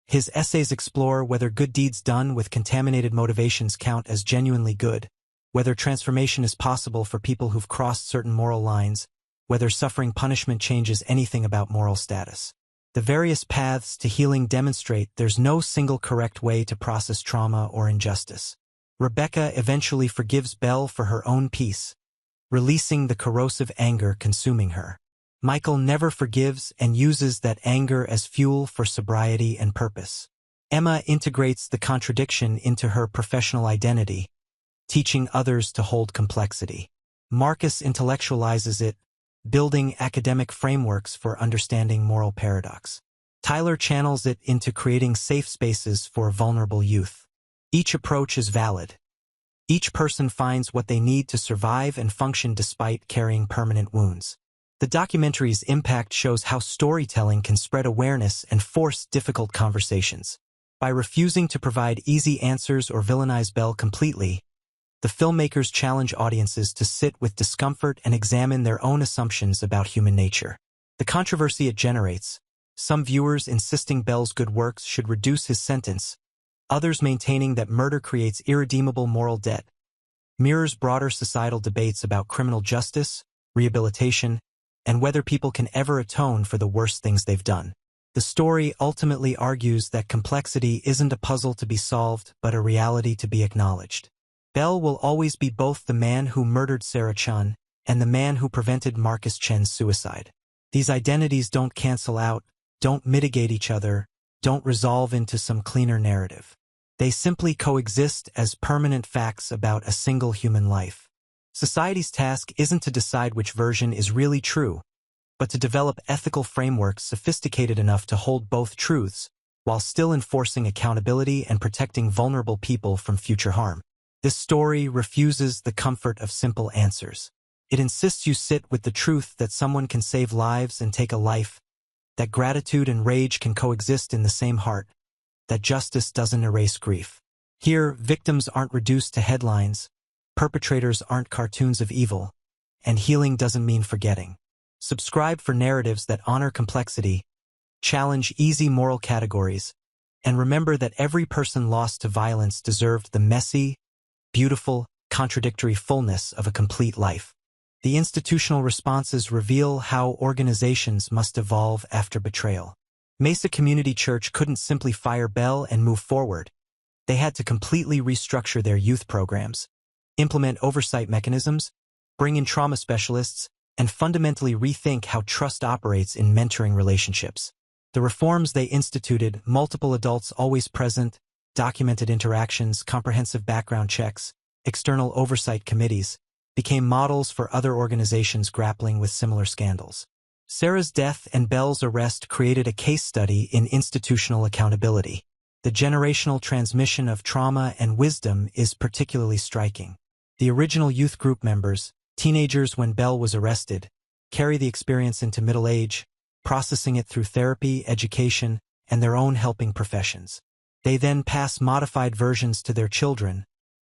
His essays explore whether good deeds done with contaminated motivations count as genuinely good, whether transformation is possible for people who've crossed certain moral lines, whether suffering punishment changes anything about moral status. The various paths to healing demonstrate there's no single correct way to process trauma or injustice. Rebecca eventually forgives Bell for her own peace, releasing the corrosive anger consuming her. Michael never forgives and uses that anger as fuel for sobriety and purpose. Emma integrates the contradiction into her professional identity, teaching others to hold complexity. Marcus intellectualizes it, building academic frameworks for understanding moral paradox. Tyler channels it into creating safe spaces for vulnerable youth. Each approach is valid. Each person finds what they need to survive and function despite carrying permanent wounds. The documentary's impact shows how storytelling can spread awareness and force difficult conversations. By refusing to provide easy answers or villainize Bell completely, the filmmakers challenge audiences to sit with discomfort and examine their own assumptions about human nature. The controversy it generates, some viewers insisting Bell's good works should reduce his sentence, others maintaining that murder creates irredeemable moral debt, mirrors broader societal debates about criminal justice, rehabilitation, and whether people can ever atone for the worst things they've done. The story ultimately argues that complexity isn't a puzzle to be solved, but a reality to be acknowledged. Bell will always be both the man who murdered Sarah Chen and the man who prevented Marcus Chen's suicide. These identities don't cancel out, don't mitigate each other, don't resolve into some cleaner narrative. They simply coexist as permanent facts about a single human life. Society's task isn't to decide which version is really true, but to develop ethical frameworks sophisticated enough to hold both truths, while still enforcing accountability and protecting vulnerable people from future harm. This story refuses the comfort of simple answers. It insists you sit with the truth that someone can save lives and take a life, that gratitude and rage can coexist in the same heart, that justice doesn't erase grief. Here, victims aren't reduced to headlines, perpetrators aren't cartoons of evil, and healing doesn't mean forgetting. Subscribe for narratives that honor complexity, challenge easy moral categories, and remember that every person lost to violence deserved the messy, beautiful, contradictory fullness of a complete life. The institutional responses reveal how organizations must evolve after betrayal. Mesa Community Church couldn't simply fire Bell and move forward. They had to completely restructure their youth programs, implement oversight mechanisms, bring in trauma specialists, and fundamentally rethink how trust operates in mentoring relationships. The reforms they instituted, multiple adults always present, documented interactions, comprehensive background checks, external oversight committees, became models for other organizations grappling with similar scandals. Sarah's death and Bell's arrest created a case study in institutional accountability. The generational transmission of trauma and wisdom is particularly striking. The original youth group members, teenagers when Bell was arrested, carry the experience into middle age, processing it through therapy, education, and their own helping professions. They then pass modified versions to their children,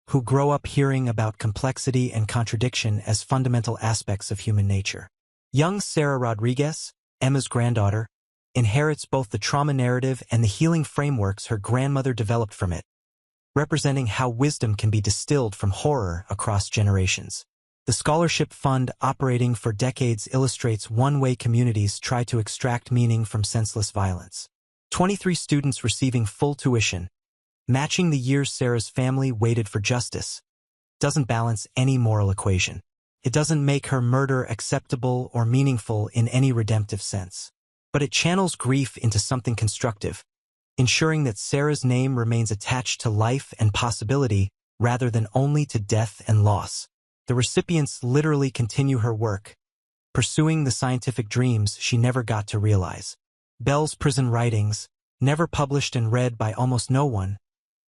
who grow up hearing about complexity and contradiction as fundamental aspects of human nature. Young Sarah Rodriguez, Emma's granddaughter, inherits both the trauma narrative and the healing frameworks her grandmother developed from it, representing how wisdom can be distilled from horror across generations. The scholarship fund operating for decades illustrates one way communities try to extract meaning from senseless violence. 23 students receiving full tuition, matching the years Sarah's family waited for justice, doesn't balance any moral equation. It doesn't make her murder acceptable or meaningful in any redemptive sense. But it channels grief into something constructive, ensuring that Sarah's name remains attached to life and possibility rather than only to death and loss. The recipients literally continue her work, pursuing the scientific dreams she never got to realize. Bell's prison writings, never published and read by almost no one,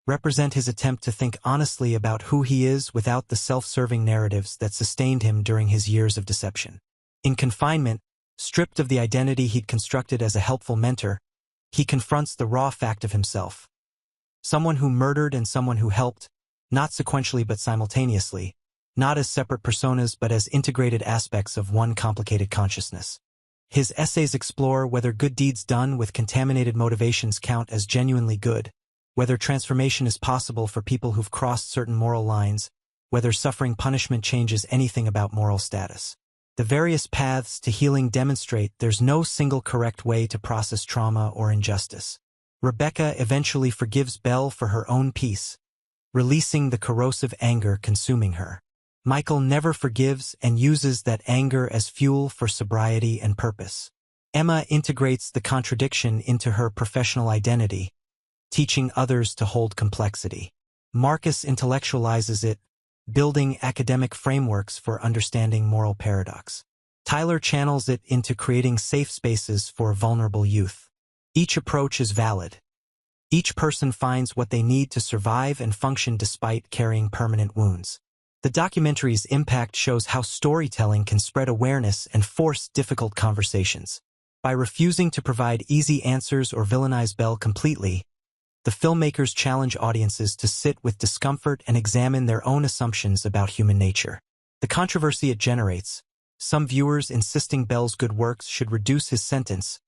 represent his attempt to think honestly about who he is without the self-serving narratives that sustained him during his years of deception. In confinement, stripped of the identity he'd constructed as a helpful mentor, he confronts the raw fact of himself. Someone who murdered and someone who helped, not sequentially but simultaneously, not as separate personas but as integrated aspects of one complicated consciousness. His essays explore whether good deeds done with contaminated motivations count as genuinely good, whether transformation is possible for people who've crossed certain moral lines, whether suffering punishment changes anything about moral status. The various paths to healing demonstrate there's no single correct way to process trauma or injustice. Rebecca eventually forgives Bell for her own peace, releasing the corrosive anger consuming her. Michael never forgives and uses that anger as fuel for sobriety and purpose. Emma integrates the contradiction into her professional identity, teaching others to hold complexity. Marcus intellectualizes it, building academic frameworks for understanding moral paradox. Tyler channels it into creating safe spaces for vulnerable youth. Each approach is valid. Each person finds what they need to survive and function despite carrying permanent wounds. The documentary's impact shows how storytelling can spread awareness and force difficult conversations. By refusing to provide easy answers or villainize Bell completely, the filmmakers challenge audiences to sit with discomfort and examine their own assumptions about human nature. The controversy it generates, some viewers insisting Bell's good works should reduce his sentence,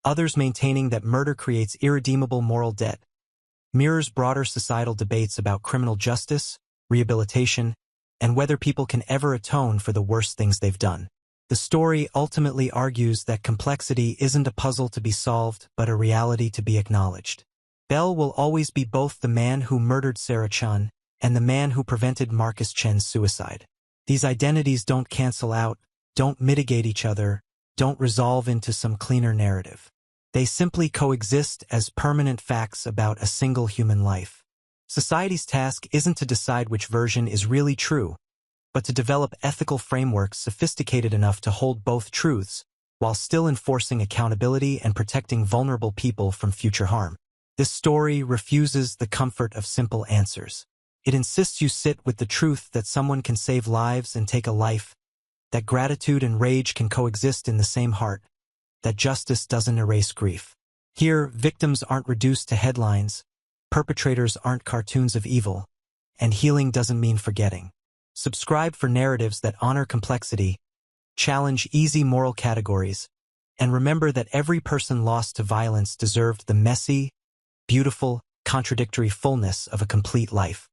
others maintaining that murder creates irredeemable moral debt, mirrors broader societal debates about criminal justice, rehabilitation, and whether people can ever atone for the worst things they've done. The story ultimately argues that complexity isn't a puzzle to be solved, but a reality to be acknowledged. Bell will always be both the man who murdered Sarah Chen and the man who prevented Marcus Chen's suicide. These identities don't cancel out, don't mitigate each other, don't resolve into some cleaner narrative. They simply coexist as permanent facts about a single human life. Society's task isn't to decide which version is really true, but to develop ethical frameworks sophisticated enough to hold both truths, while still enforcing accountability and protecting vulnerable people from future harm. This story refuses the comfort of simple answers. It insists you sit with the truth that someone can save lives and take a life, that gratitude and rage can coexist in the same heart, that justice doesn't erase grief. Here, victims aren't reduced to headlines, perpetrators aren't cartoons of evil, and healing doesn't mean forgetting. Subscribe for narratives that honor complexity, challenge easy moral categories, and remember that every person lost to violence deserved the messy, beautiful, contradictory fullness of a complete life.